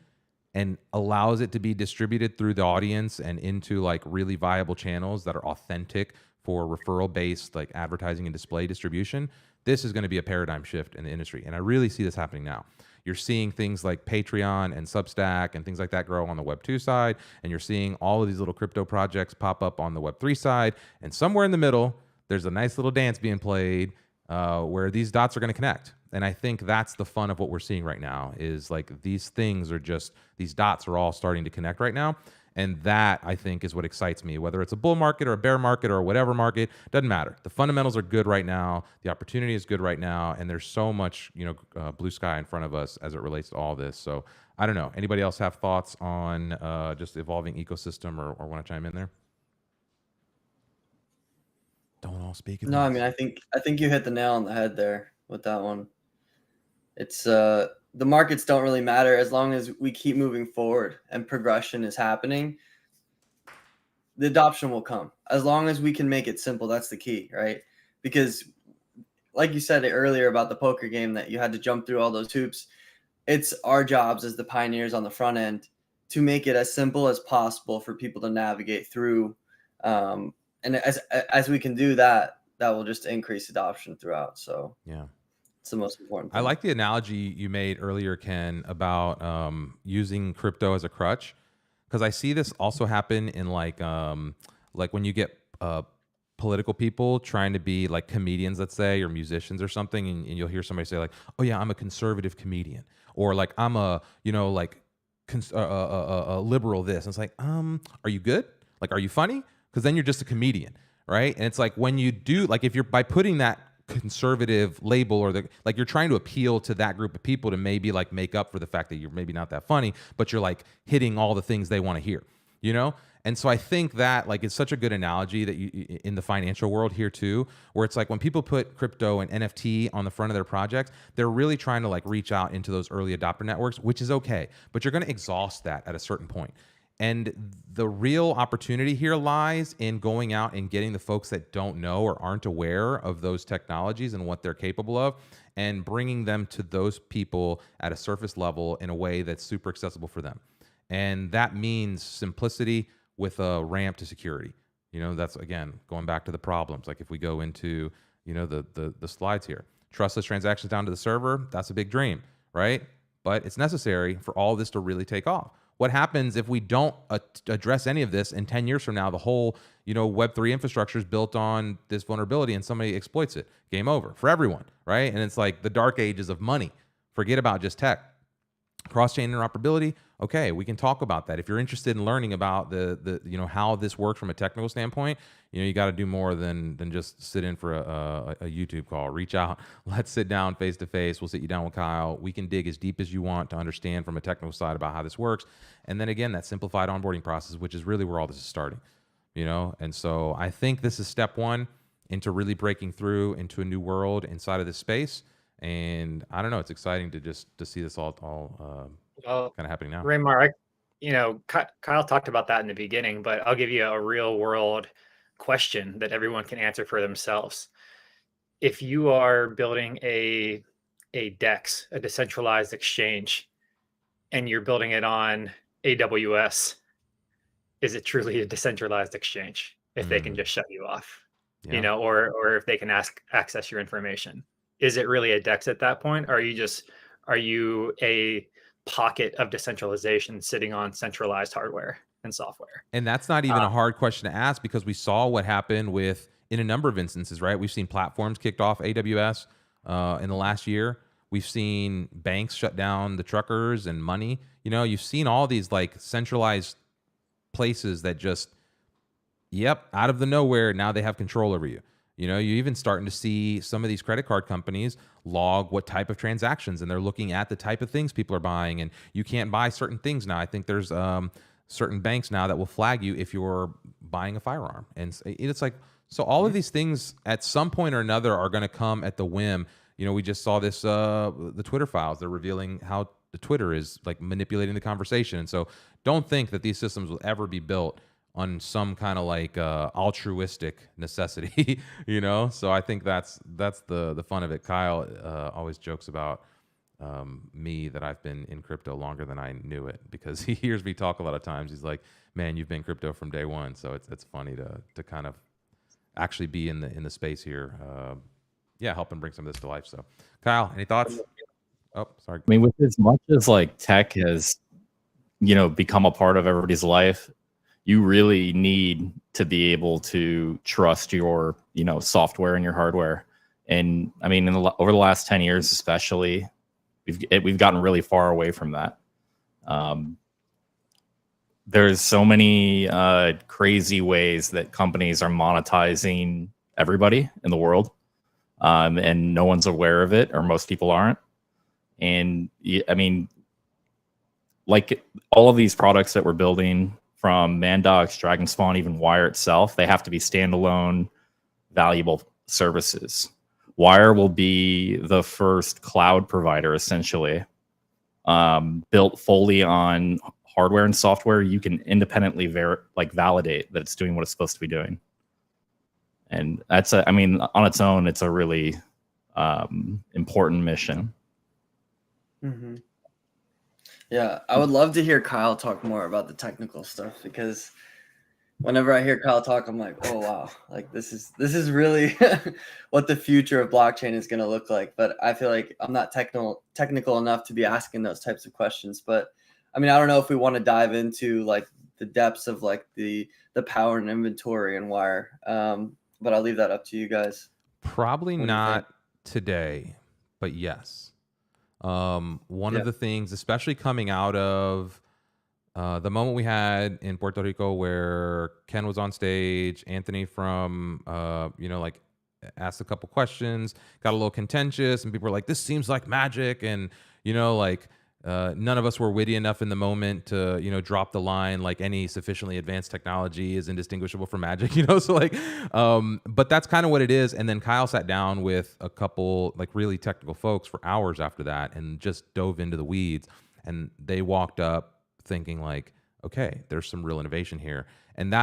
and allows it to be distributed through the audience and into like really viable channels that are authentic for referral based like advertising and display distribution, this is going to be a paradigm shift in the industry. And I really see this happening now. You're seeing things like Patreon and Substack and things like that grow on the Web 2 side, and you're seeing all of these little crypto projects pop up on the Web 3 side, and somewhere in the middle there's a nice little dance being played where these dots are going to connect. And I think that's the fun of what we're seeing right now, is like these things are just, these dots are all starting to connect right now. And that, I think, is what excites me. Whether it's a bull market or a bear market or whatever market, doesn't matter. The fundamentals are good right now. The opportunity is good right now. And there's so much, blue sky in front of us as it relates to all this. So I don't know. Anybody else have thoughts on just evolving ecosystem or want to chime in there? Don't all speak at No, I once. mean, I think you hit the nail on the head there with that one. It's the markets don't really matter as long as we keep moving forward and progression is happening. The adoption will come as long as we can make it simple. That's the key, right? Because like you said earlier about the poker game that you had to jump through all those hoops, it's our jobs as the pioneers on the front end to make it as simple as possible for people to navigate through. And as we can do that, that will just increase adoption throughout. So Yeah. it's the most important thing. I like the analogy you made earlier, Ken, about using crypto as a crutch, because I see this also happen in like when you get political people trying to be like comedians, let's say, or musicians or something, and you'll hear somebody say like, "Oh yeah, I'm a conservative comedian," or like I'm a a liberal this. And it's like, are you good? Like, are you funny? Because then you're just a comedian, right? And it's like when you do, like if you're by putting that conservative label or you're trying to appeal to that group of people to maybe like make up for the fact that you're maybe not that funny, but you're like hitting all the things they want to hear, And so I think that like it's such a good analogy that you in the financial world here too, where it's like when people put crypto and NFT on the front of their projects, they're really trying to like reach out into those early adopter networks, which is okay, but you're going to exhaust that at a certain point. And the real opportunity here lies in going out and getting the folks that don't know or aren't aware of those technologies and what they're capable of, and bringing them to those people at a surface level in a way that's super accessible for them. And that means simplicity with a ramp to security. That's, again, going back to the problems. Like if we go into, the slides here, trustless transactions down to the server, that's a big dream, right? But it's necessary for all this to really take off. What happens if we don't address any of this, and 10 years from now, the whole, Web3 infrastructure is built on this vulnerability and somebody exploits it? Game over for everyone, right? And it's like the dark ages of money. Forget about just tech. Cross-chain interoperability, okay, we can talk about that. If you're interested in learning about the how this works from a technical standpoint, you got to do more than just sit in for a YouTube call. Reach out. Let's sit down face to face. We'll sit you down with Kyle. We can dig as deep as you want to understand from a technical side about how this works. And then again, that simplified onboarding process, which is really where all this is starting. And so I think this is step one into really breaking through into a new world inside of this space. And I don't know, it's exciting to see this all kind of happening now. Raymar, Kyle talked about that in the beginning, but I'll give you a real world question that everyone can answer for themselves. If you are building a DEX, a decentralized exchange, and you're building it on AWS, is it truly a decentralized exchange if they can just shut you off, Yeah. or if they can access your information? Is it really a DEX at that point? Or are you a pocket of decentralization sitting on centralized hardware and software? And that's not even a hard question to ask, because we saw what happened in a number of instances, right? We've seen platforms kicked off AWS in the last year. We've seen banks shut down the truckers and money. You've seen all these like centralized places that just, out of the nowhere, now they have control over you. You're even starting to see some of these credit card companies log what type of transactions, and they're looking at the type of things people are buying, and you can't buy certain things now. I think there's certain banks now that will flag you if you're buying a firearm. And it's like, so all of these things at some point or another are going to come at the whim. We just saw this, the Twitter files, they're revealing how the Twitter is like manipulating the conversation. And so don't think that these systems will ever be built on some kind of like altruistic necessity, So I think that's the fun of it. Kyle always jokes about me that I've been in crypto longer than I knew it, because he hears me talk a lot of times. He's like, "Man, you've been crypto from day one." So it's funny to kind of actually be in the space here. Helping bring some of this to life. So, Kyle, any thoughts? Oh, sorry. I mean, with as much as like tech has, become a part of everybody's life, you really need to be able to trust your, software and your hardware. And I mean, over the last 10 years, especially, we've gotten really far away from that. There's so many crazy ways that companies are monetizing everybody in the world, and no one's aware of it, or most people aren't. And I mean, like all of these products that we're building, from Mandox, DragonSpawn, even Wire itself, they have to be standalone, valuable services. Wire will be the first cloud provider, essentially, built fully on hardware and software. You can independently validate that it's doing what it's supposed to be doing. And that's on its own, it's a really important mission. Mm-hmm. Yeah, I would love to hear Kyle talk more about the technical stuff, because whenever I hear Kyle talk, I'm like, oh wow, like this is really what the future of blockchain is going to look like. But I feel like I'm not technical enough to be asking those types of questions. But I mean, I don't know if we want to dive into like the depths of like the power and inventory and Wire. But I'll leave that up to you guys. Probably not today, but yes. One of the things, especially coming out of the moment we had in Puerto Rico where Ken was on stage, Anthony from, asked a couple questions, got a little contentious, and people were like, this seems like magic. And, none of us were witty enough in the moment to, drop the line like any sufficiently advanced technology is indistinguishable from magic, so like, but that's kind of what it is. And then Kyle sat down with a couple like really technical folks for hours after that and just dove into the weeds, and they walked up thinking like, okay, there's some real innovation here. And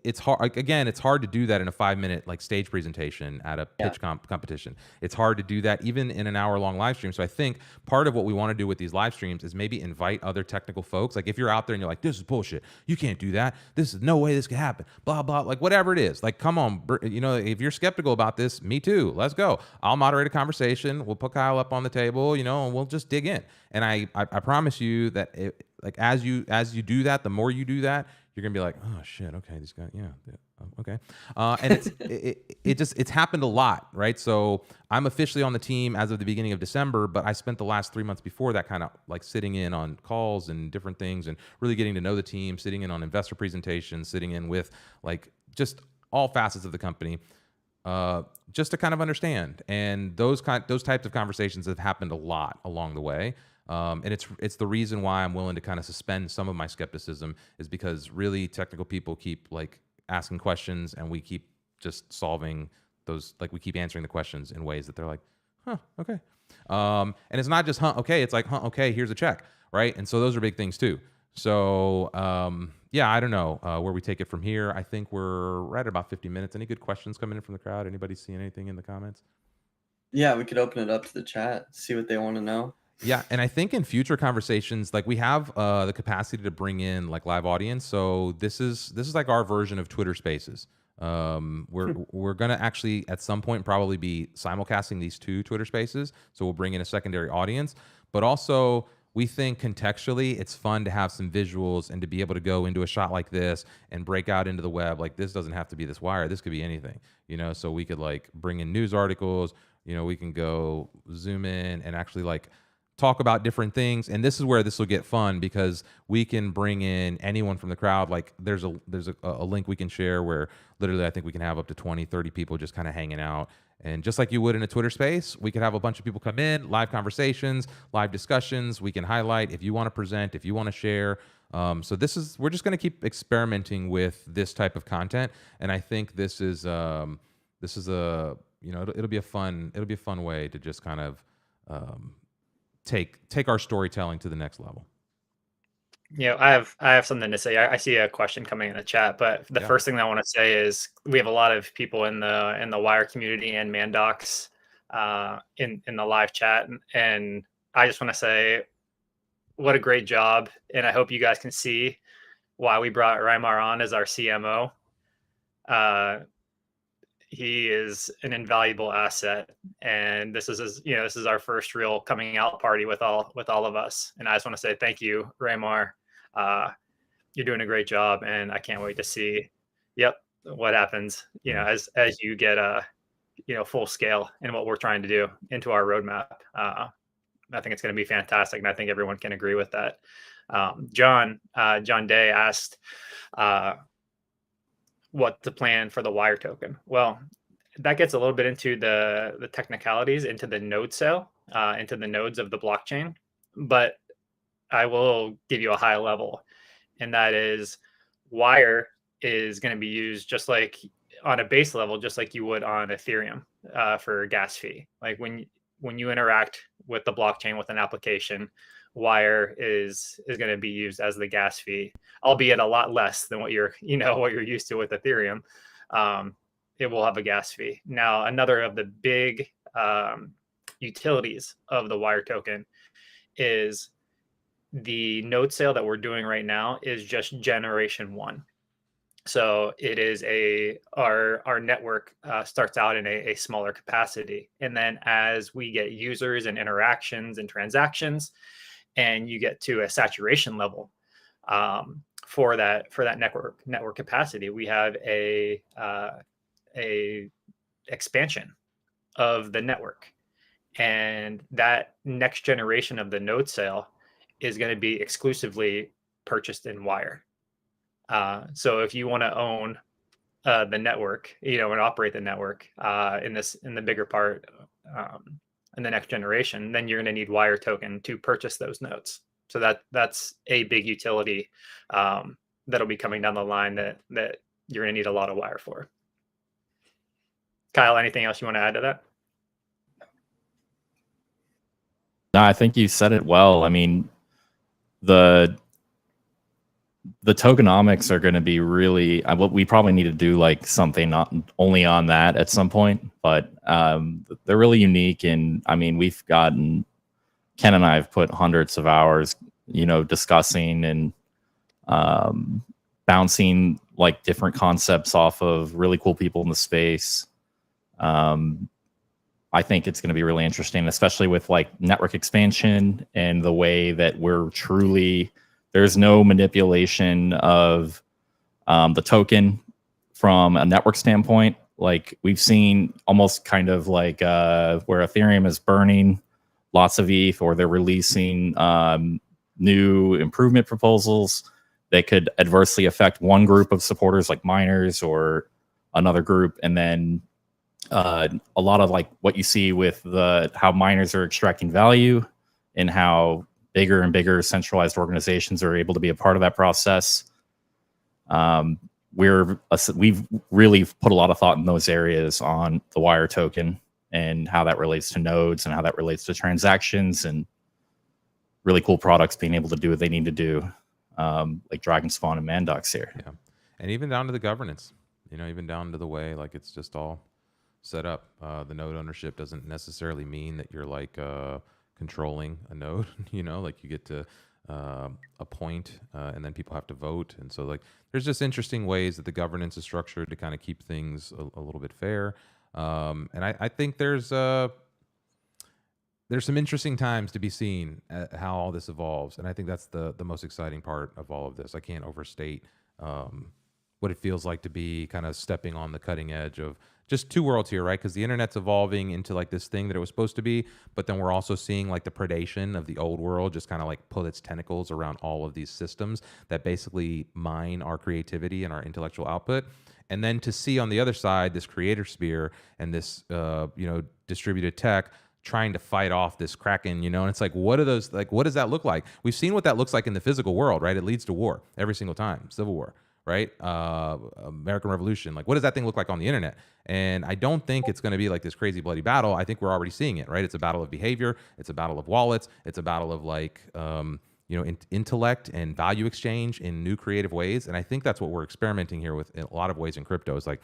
it's hard. Like, again, it's hard to do that in a 5-minute like stage presentation at a pitch competition. It's hard to do that even in an hour-long live stream. So I think part of what we want to do with these live streams is maybe invite other technical folks. Like if you're out there and you're like, this is bullshit, you can't do that, this is no way this could happen, blah blah, like whatever it is, like come on, if you're skeptical about this, me too, let's go. I'll moderate a conversation, we'll put Kyle up on the table, and we'll just dig in. And I promise you that as you do that, the more you do that, you're gonna be like, oh shit, okay, this guy, okay, and it's happened a lot, right? So I'm officially on the team as of the beginning of December, but I spent the last 3 months before that kind of like sitting in on calls and different things, and really getting to know the team, sitting in on investor presentations, sitting in with like just all facets of the company, just to kind of understand. And those types of conversations have happened a lot along the way. And it's the reason why I'm willing to kind of suspend some of my skepticism, is because really technical people keep like asking questions, and we keep just solving those, like we keep answering the questions in ways that they're like, huh, okay. And it's not just, huh, okay, it's like, huh, okay, here's a check, right? And so those are big things too. So I don't know where we take it from here. I think we're right at about 50 minutes. Any good questions coming in from the crowd? Anybody see anything in the comments? Yeah, we could open it up to the chat, see what they want to know. Yeah, and I think in future conversations, like we have the capacity to bring in like live audience. So this is like our version of Twitter Spaces. We're gonna actually at some point probably be simulcasting these 2 Twitter Spaces. So we'll bring in a secondary audience, but also we think contextually it's fun to have some visuals and to be able to go into a shot like this and break out into the web. Like this doesn't have to be this wire. This could be anything, so we could like bring in news articles, we can go zoom in and actually like talk about different things. And this is where this will get fun, because we can bring in anyone from the crowd. Like there's a link we can share where literally I think we can have up to 20, 30 people just kind of hanging out. And just like you would in a Twitter space, we could have a bunch of people come in, live conversations, live discussions. We can highlight if you want to present, if you want to share. So we're just going to keep experimenting with this type of content. And I think this is a, it'll be a fun way to just kind of take our storytelling to the next level. I have something to say. I see a question coming in the chat, but the first thing that I want to say is we have a lot of people in the Wire community and Mandox in the live chat, and I just want to say what a great job, and I hope you guys can see why we brought Raimar on as our CMO. He is an invaluable asset, and this is our first real coming out party with all of us. And I just want to say thank you, Raimar. You're doing a great job, and I can't wait to see, what happens, as you get full scale in what we're trying to do into our roadmap. I think it's going to be fantastic, and I think everyone can agree with that. John Day asked, what the plan for the Wire token? Well, that gets a little bit into the technicalities, into the node sale, into the nodes of the blockchain. But I will give you a high level, and that is Wire is going to be used just like on a base level, just like you would on Ethereum for gas fee. Like when you interact with the blockchain with an application, Wire is going to be used as the gas fee, albeit a lot less than what you're used to with Ethereum. It will have a gas fee. Now, another of the big utilities of the Wire token is the node sale that we're doing right now is just generation 1. So it is our network starts out in a smaller capacity. And then as we get users and interactions and transactions, and you get to a saturation level for that network capacity, we have a expansion of the network. And that next generation of the node sale is going to be exclusively purchased in Wire. So if you want to own the network, and operate the network in the bigger part in the next generation, then you're going to need Wire token to purchase those nodes. So that's a big utility that'll be coming down the line that you're going to need a lot of Wire for. Kyle, anything else you want to add to that? No, I think you said it well. I mean, the tokenomics are going to be really, we probably need to do like something not only on that at some point, but they're really unique. And I mean, Ken and I have put hundreds of hours, discussing and bouncing like different concepts off of really cool people in the space. I think it's going to be really interesting, especially with like network expansion and the way that there's no manipulation of the token from a network standpoint. Like we've seen almost kind of like where Ethereum is burning lots of ETH, or they're releasing new improvement proposals that could adversely affect one group of supporters like miners or another group. And then a lot of like what you see with how miners are extracting value and how bigger and bigger centralized organizations are able to be a part of that process. We've really put a lot of thought in those areas on the Wire token and how that relates to nodes and how that relates to transactions and really cool products being able to do what they need to do, like Dragon Spawn and Mandox here. Yeah, and even down to the governance, even down to the way like it's just all set up. The node ownership doesn't necessarily mean that you're like controlling a node, like you get to appoint and then people have to vote. And so like there's just interesting ways that the governance is structured to kind of keep things a little bit fair. And I think there's some interesting times to be seen at how all this evolves. And I think that's the most exciting part of all of this. I can't overstate what it feels like to be kind of stepping on the cutting edge of just two worlds here, right? Because the internet's evolving into like this thing that it was supposed to be, but then we're also seeing like the predation of the old world just kind of like pull its tentacles around all of these systems that basically mine our creativity and our intellectual output. And then to see on the other side this creator sphere and this distributed tech trying to fight off this kraken, and it's like, what does that look like? We've seen what that looks like in the physical world, right? It leads to war every single time, civil war, right? American Revolution. Like, what does that thing look like on the internet? And I don't think it's going to be like this crazy bloody battle. I think we're already seeing it, right? It's a battle of behavior. It's a battle of wallets. It's a battle of like, intellect and value exchange in new creative ways. And I think that's what we're experimenting here with in a lot of ways in crypto. Is like,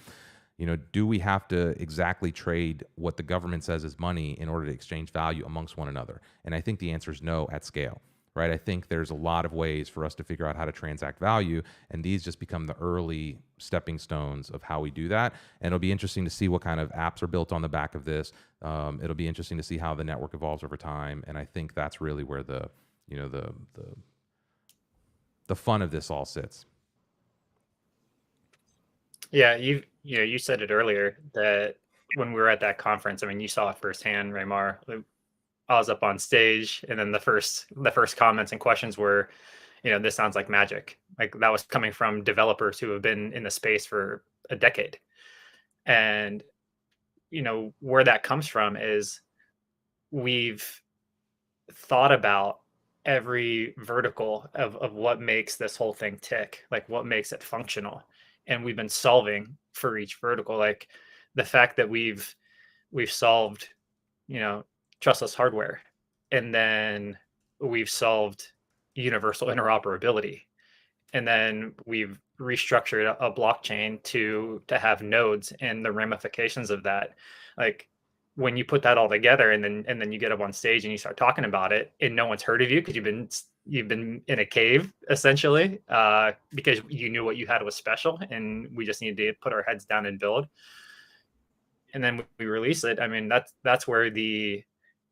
do we have to exactly trade what the government says is money in order to exchange value amongst one another? And I think the answer is no at scale. Right? I think there's a lot of ways for us to figure out how to transact value, and these just become the early stepping stones of how we do that. And it'll be interesting to see what kind of apps are built on the back of this. It'll be interesting to see how the network evolves over time, and I think that's really where the fun of this all sits. Yeah, you said it earlier that when we were at that conference, I mean, you saw it firsthand, Raymar. I was up on stage, and then the first comments and questions were, this sounds like magic. Like, that was coming from developers who have been in the space for a decade. And, where that comes from is we've thought about every vertical of what makes this whole thing tick, like what makes it functional. And we've been solving for each vertical. Like the fact that we've solved, trustless hardware, and then we've solved universal interoperability, and then we've restructured a blockchain to have nodes and the ramifications of that. Like, when you put that all together, and then you get up on stage and you start talking about it, and no one's heard of you because you've been in a cave essentially, because you knew what you had was special, and we just needed to put our heads down and build. And then we release it. I mean, that's where the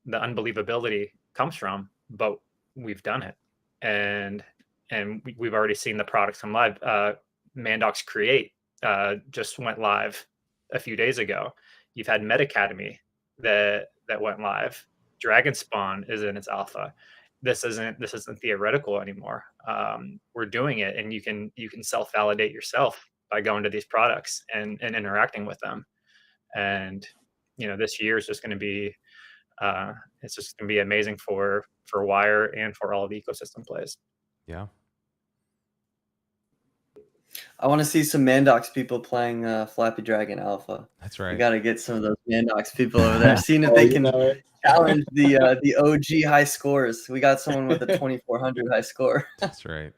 unbelievability comes from, but we've done it, and we've already seen the products come live. Mandox Create just went live a few days ago. You've had Metacademy that went live. Dragon Spawn is in its alpha. This isn't theoretical anymore. We're doing it, and you can self-validate yourself by going to these products and interacting with them. And this year is just going to be it's just going to be amazing for Wire and for all the ecosystem plays. Yeah. I want to see some Mandox people playing Flappy Dragon Alpha. That's right. We got to get some of those Mandox people over there, seeing if they can challenge the OG high scores. We got someone with a 2400 high score. That's right.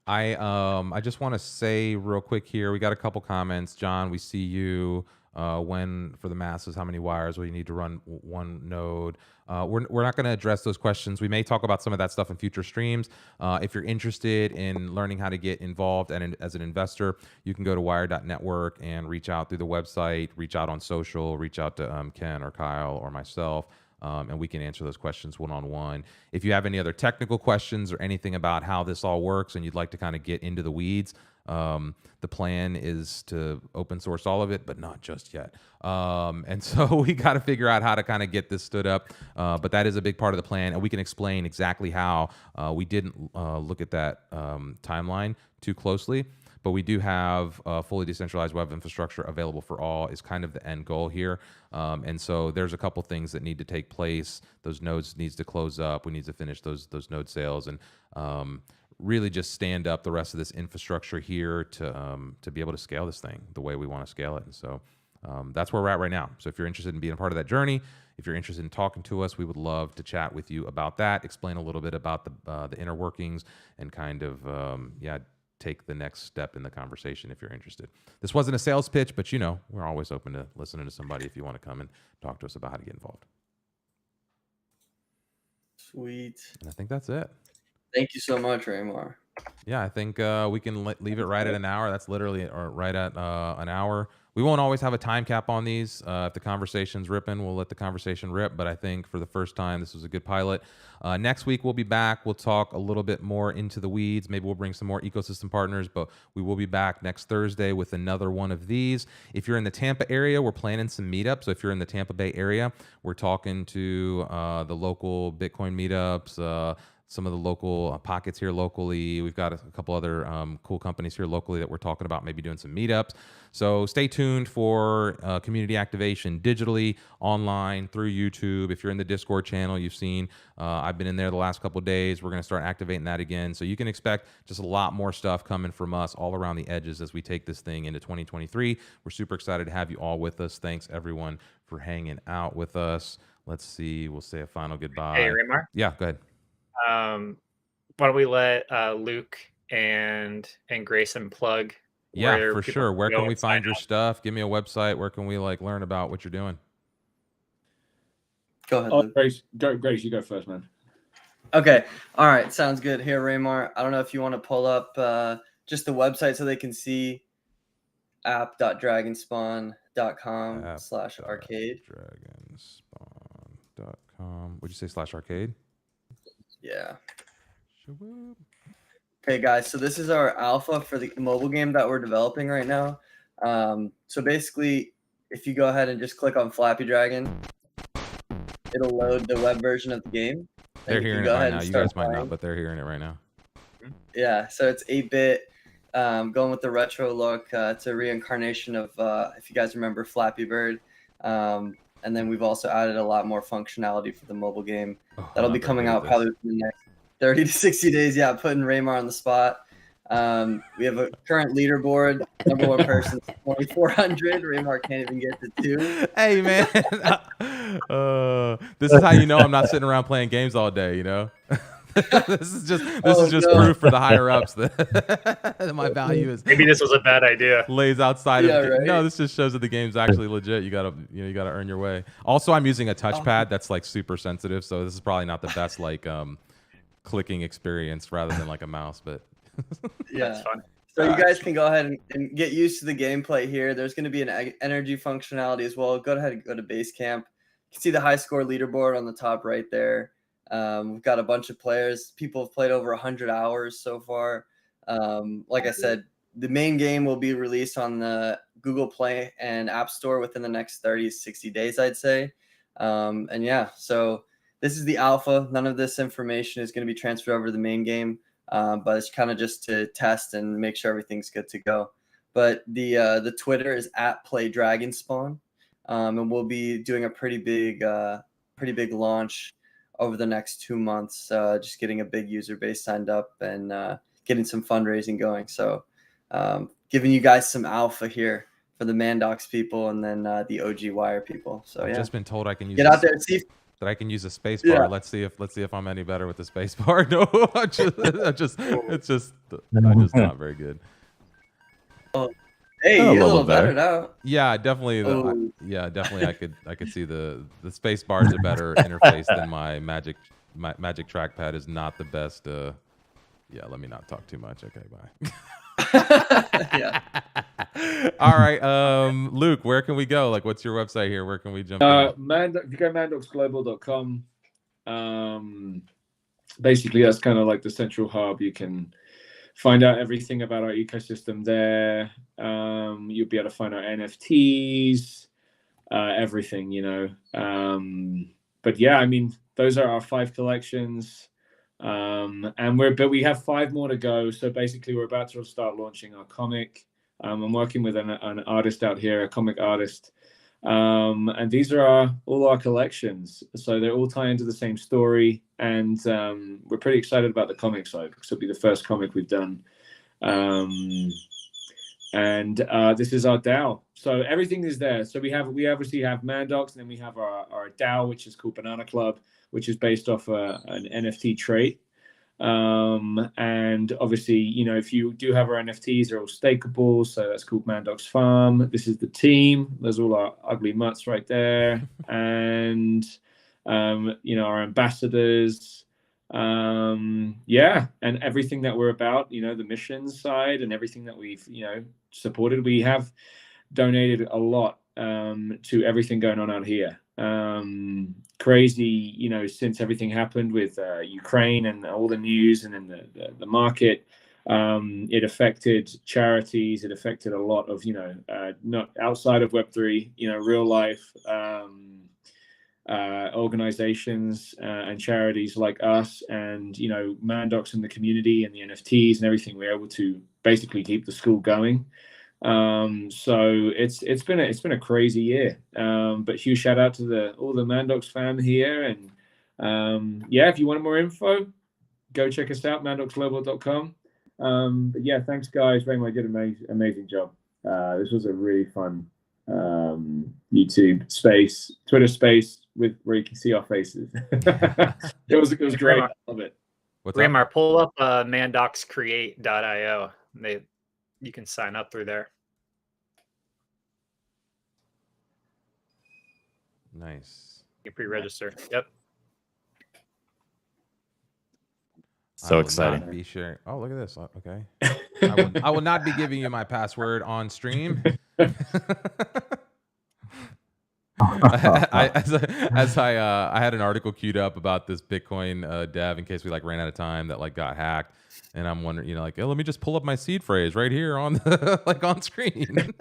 I just want to say real quick here, we got a couple comments. John, we see you. When for the masses, how many wires will you need to run one node? We're not going to address those questions. We may talk about some of that stuff in future streams. If you're interested in learning how to get involved and as an investor, you can go to WIRE.Network and reach out through the website, reach out on social, reach out to Ken or Kyle or myself. And we can answer those questions one-on-one. If you have any other technical questions or anything about how this all works and you'd like to kind of get into the weeds, the plan is to open source all of it, but not just yet. And so we got to figure out how to kind of get this stood up. But that is a big part of the plan, and we can explain exactly how. We didn't look at that timeline too closely, but we do have fully decentralized web infrastructure available for all is kind of the end goal here. And so there's a couple things that need to take place. Those nodes needs to close up. We need to finish those node sales, and really just stand up the rest of this infrastructure here to be able to scale this thing the way we want to scale it. And so that's where we're at right now. So if you're interested in being a part of that journey, if you're interested in talking to us, we would love to chat with you about that, explain a little bit about the inner workings, and kind of take the next step in the conversation if you're interested. This wasn't a sales pitch, but we're always open to listening to somebody if you want to come and talk to us about how to get involved. Sweet. And I think that's it. Thank you so much, Raymar. Yeah, I think we can leave it right at an hour. That's literally or right at an hour. We won't always have a time cap on these. If the conversation's ripping, we'll let the conversation rip. But I think for the first time, this was a good pilot. Next week, we'll be back. We'll talk a little bit more into the weeds. Maybe we'll bring some more ecosystem partners, but we will be back next Thursday with another one of these. If you're in the Tampa area, we're planning some meetups. So if you're in the Tampa Bay area, we're talking to the local Bitcoin meetups, some of the local pockets here locally. We've got a couple other cool companies here locally that we're talking about maybe doing some meetups. So stay tuned for community activation digitally, online, through YouTube. If you're in the Discord channel, you've seen I've been in there the last couple of days. We're going to start activating that again. So you can expect just a lot more stuff coming from us all around the edges as we take this thing into 2023. We're super excited to have you all with us. Thanks, everyone, for hanging out with us. Let's see. We'll say a final goodbye. Hey, Raymar. Yeah, go ahead. Why don't we let Luke and Grayson plug? Yeah, for sure. Where can we find your stuff? Give me a website. Where can we learn about what you're doing? Go ahead, Luke. Grace, you go first, man. Okay. All right. Sounds good. Here, Raymar. I don't know if you want to pull up just the website so they can see app.dragonspawn.com/arcade. Dragonspawn.com. Would you say /arcade? Yeah. Okay, guys. So this is our alpha for the mobile game that we're developing right now. So basically, if you go ahead and just click on Flappy Dragon, it'll load the web version of the game. They're hearing it right now. You guys might not, but they're hearing it right now. Yeah. So it's 8-bit, going with the retro look. It's a reincarnation of, if you guys remember, Flappy Bird. And then we've also added a lot more functionality for the mobile game. That'll be coming out probably within the next 30 to 60 days. Yeah, putting Raymar on the spot. We have a current leaderboard. Number one person is 2,400. Raymar can't even get to 2. Hey, man. This is how you know I'm not sitting around playing games all day, you know? This is just proof for the higher ups that my value is. Maybe this was a bad idea. Lays outside of right? No, this just shows that the game's actually legit. You gotta earn your way. Also, I'm using a touchpad that's super sensitive, so this is probably not the best clicking experience rather than a mouse, but yeah. That's fun. So you guys can go ahead and get used to the gameplay here. There's going to be an energy functionality as well. Go ahead and go to Basecamp. You can see the high score leaderboard on the top right there. We've got a bunch of players. People have played over 100 hours so far. Like I said, the main game will be released on the Google Play and App Store within the next 30 to 60 days, I'd say. And yeah, so this is the alpha. None of this information is going to be transferred over to the main game, but it's kind of just to test and make sure everything's good to go. But the Twitter is @PlayDragonspawn, and we'll be doing a pretty big launch over the next 2 months. Just getting a big user base signed up and getting some fundraising going. So giving you guys some alpha here for the Mandox people and then the OG Wire people. So I've just been told I can use get out there and see. That I can use a space bar. Let's see if I'm any better with the space bar. No, it's just not very good. Hey, you're a little better now. Yeah, definitely. Definitely. I could see the space bar is a better interface than my Magic trackpad is not the best. Yeah, let me not talk too much. Okay, bye. Yeah. All right, Luke, where can we go? What's your website here? Where can we jump in? If you go mandoxglobal.com, basically that's kind of the central hub. You can find out everything about our ecosystem there. You'll be able to find our NFTs, everything, but yeah, I mean, those are our 5 collections. And we have 5 more to go. So basically we're about to start launching our comic. I'm working with an artist out here, a comic artist. And these are all our collections. So they're all tied into the same story. And we're pretty excited about the comic side because it'll be the first comic we've done. And this is our DAO. So everything is there. So we obviously have Mandox, and then we have our DAO, which is called Banana Club, which is based off an NFT trait. And obviously, if you do have our NFTs, they're all stakeable. So that's called Mandox Farm. This is the team. There's all our ugly mutts right there. And, our ambassadors. Yeah, and everything that we're about, the missions side and everything that we've, supported, we have donated a lot to everything going on out here. Crazy, since everything happened with Ukraine and all the news and then the market, it affected charities. It affected a lot of, not outside of Web3, real life organizations and charities like us, and Mandox and the community and the NFTs and everything. We're able to basically keep the school going. So it's been a crazy year. But huge shout out to all the Mandox fam here, and yeah, if you want more info, go check us out, mandoxglobal.com. But yeah, thanks guys very much. Did an amazing job. This was a really fun YouTube space, Twitter space where you can see our faces. it was great. I love it. Raymar, pull up mandoxcreate.io. You can sign up through there. Nice. You can pre-register. Yep. So exciting. Be sure. Oh, look at this. Okay. I will not be giving you my password on stream. I had an article queued up about this Bitcoin dev in case we ran out of time that got hacked, and I'm wondering, oh, let me just pull up my seed phrase right here on the on screen.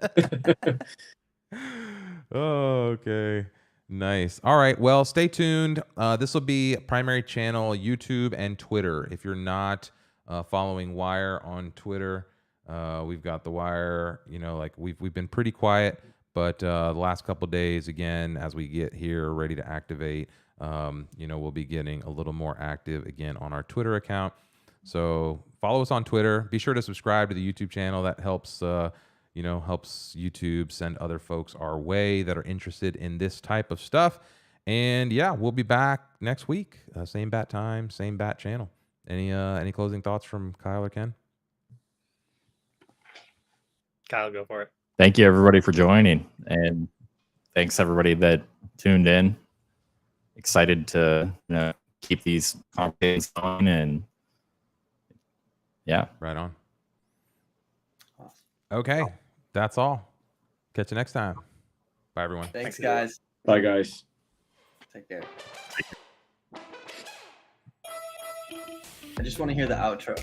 Oh, okay. Nice. All right. Well, stay tuned. This will be primary channel YouTube and Twitter. If you're not following Wire on Twitter, we've got the Wire. We've been pretty quiet. But the last couple of days, again, as we get here ready to activate, we'll be getting a little more active again on our Twitter account. So follow us on Twitter. Be sure to subscribe to the YouTube channel. That helps, helps YouTube send other folks our way that are interested in this type of stuff. And yeah, we'll be back next week. Same bat time, same bat channel. Any closing thoughts from Kyle or Ken? Kyle, go for it. Thank you, everybody, for joining. And thanks, everybody that tuned in. Excited to keep these conversations going. And yeah. Right on. Okay. That's all. Catch you next time. Bye, everyone. Thanks, guys. Bye, guys. Take care. I just want to hear the outro.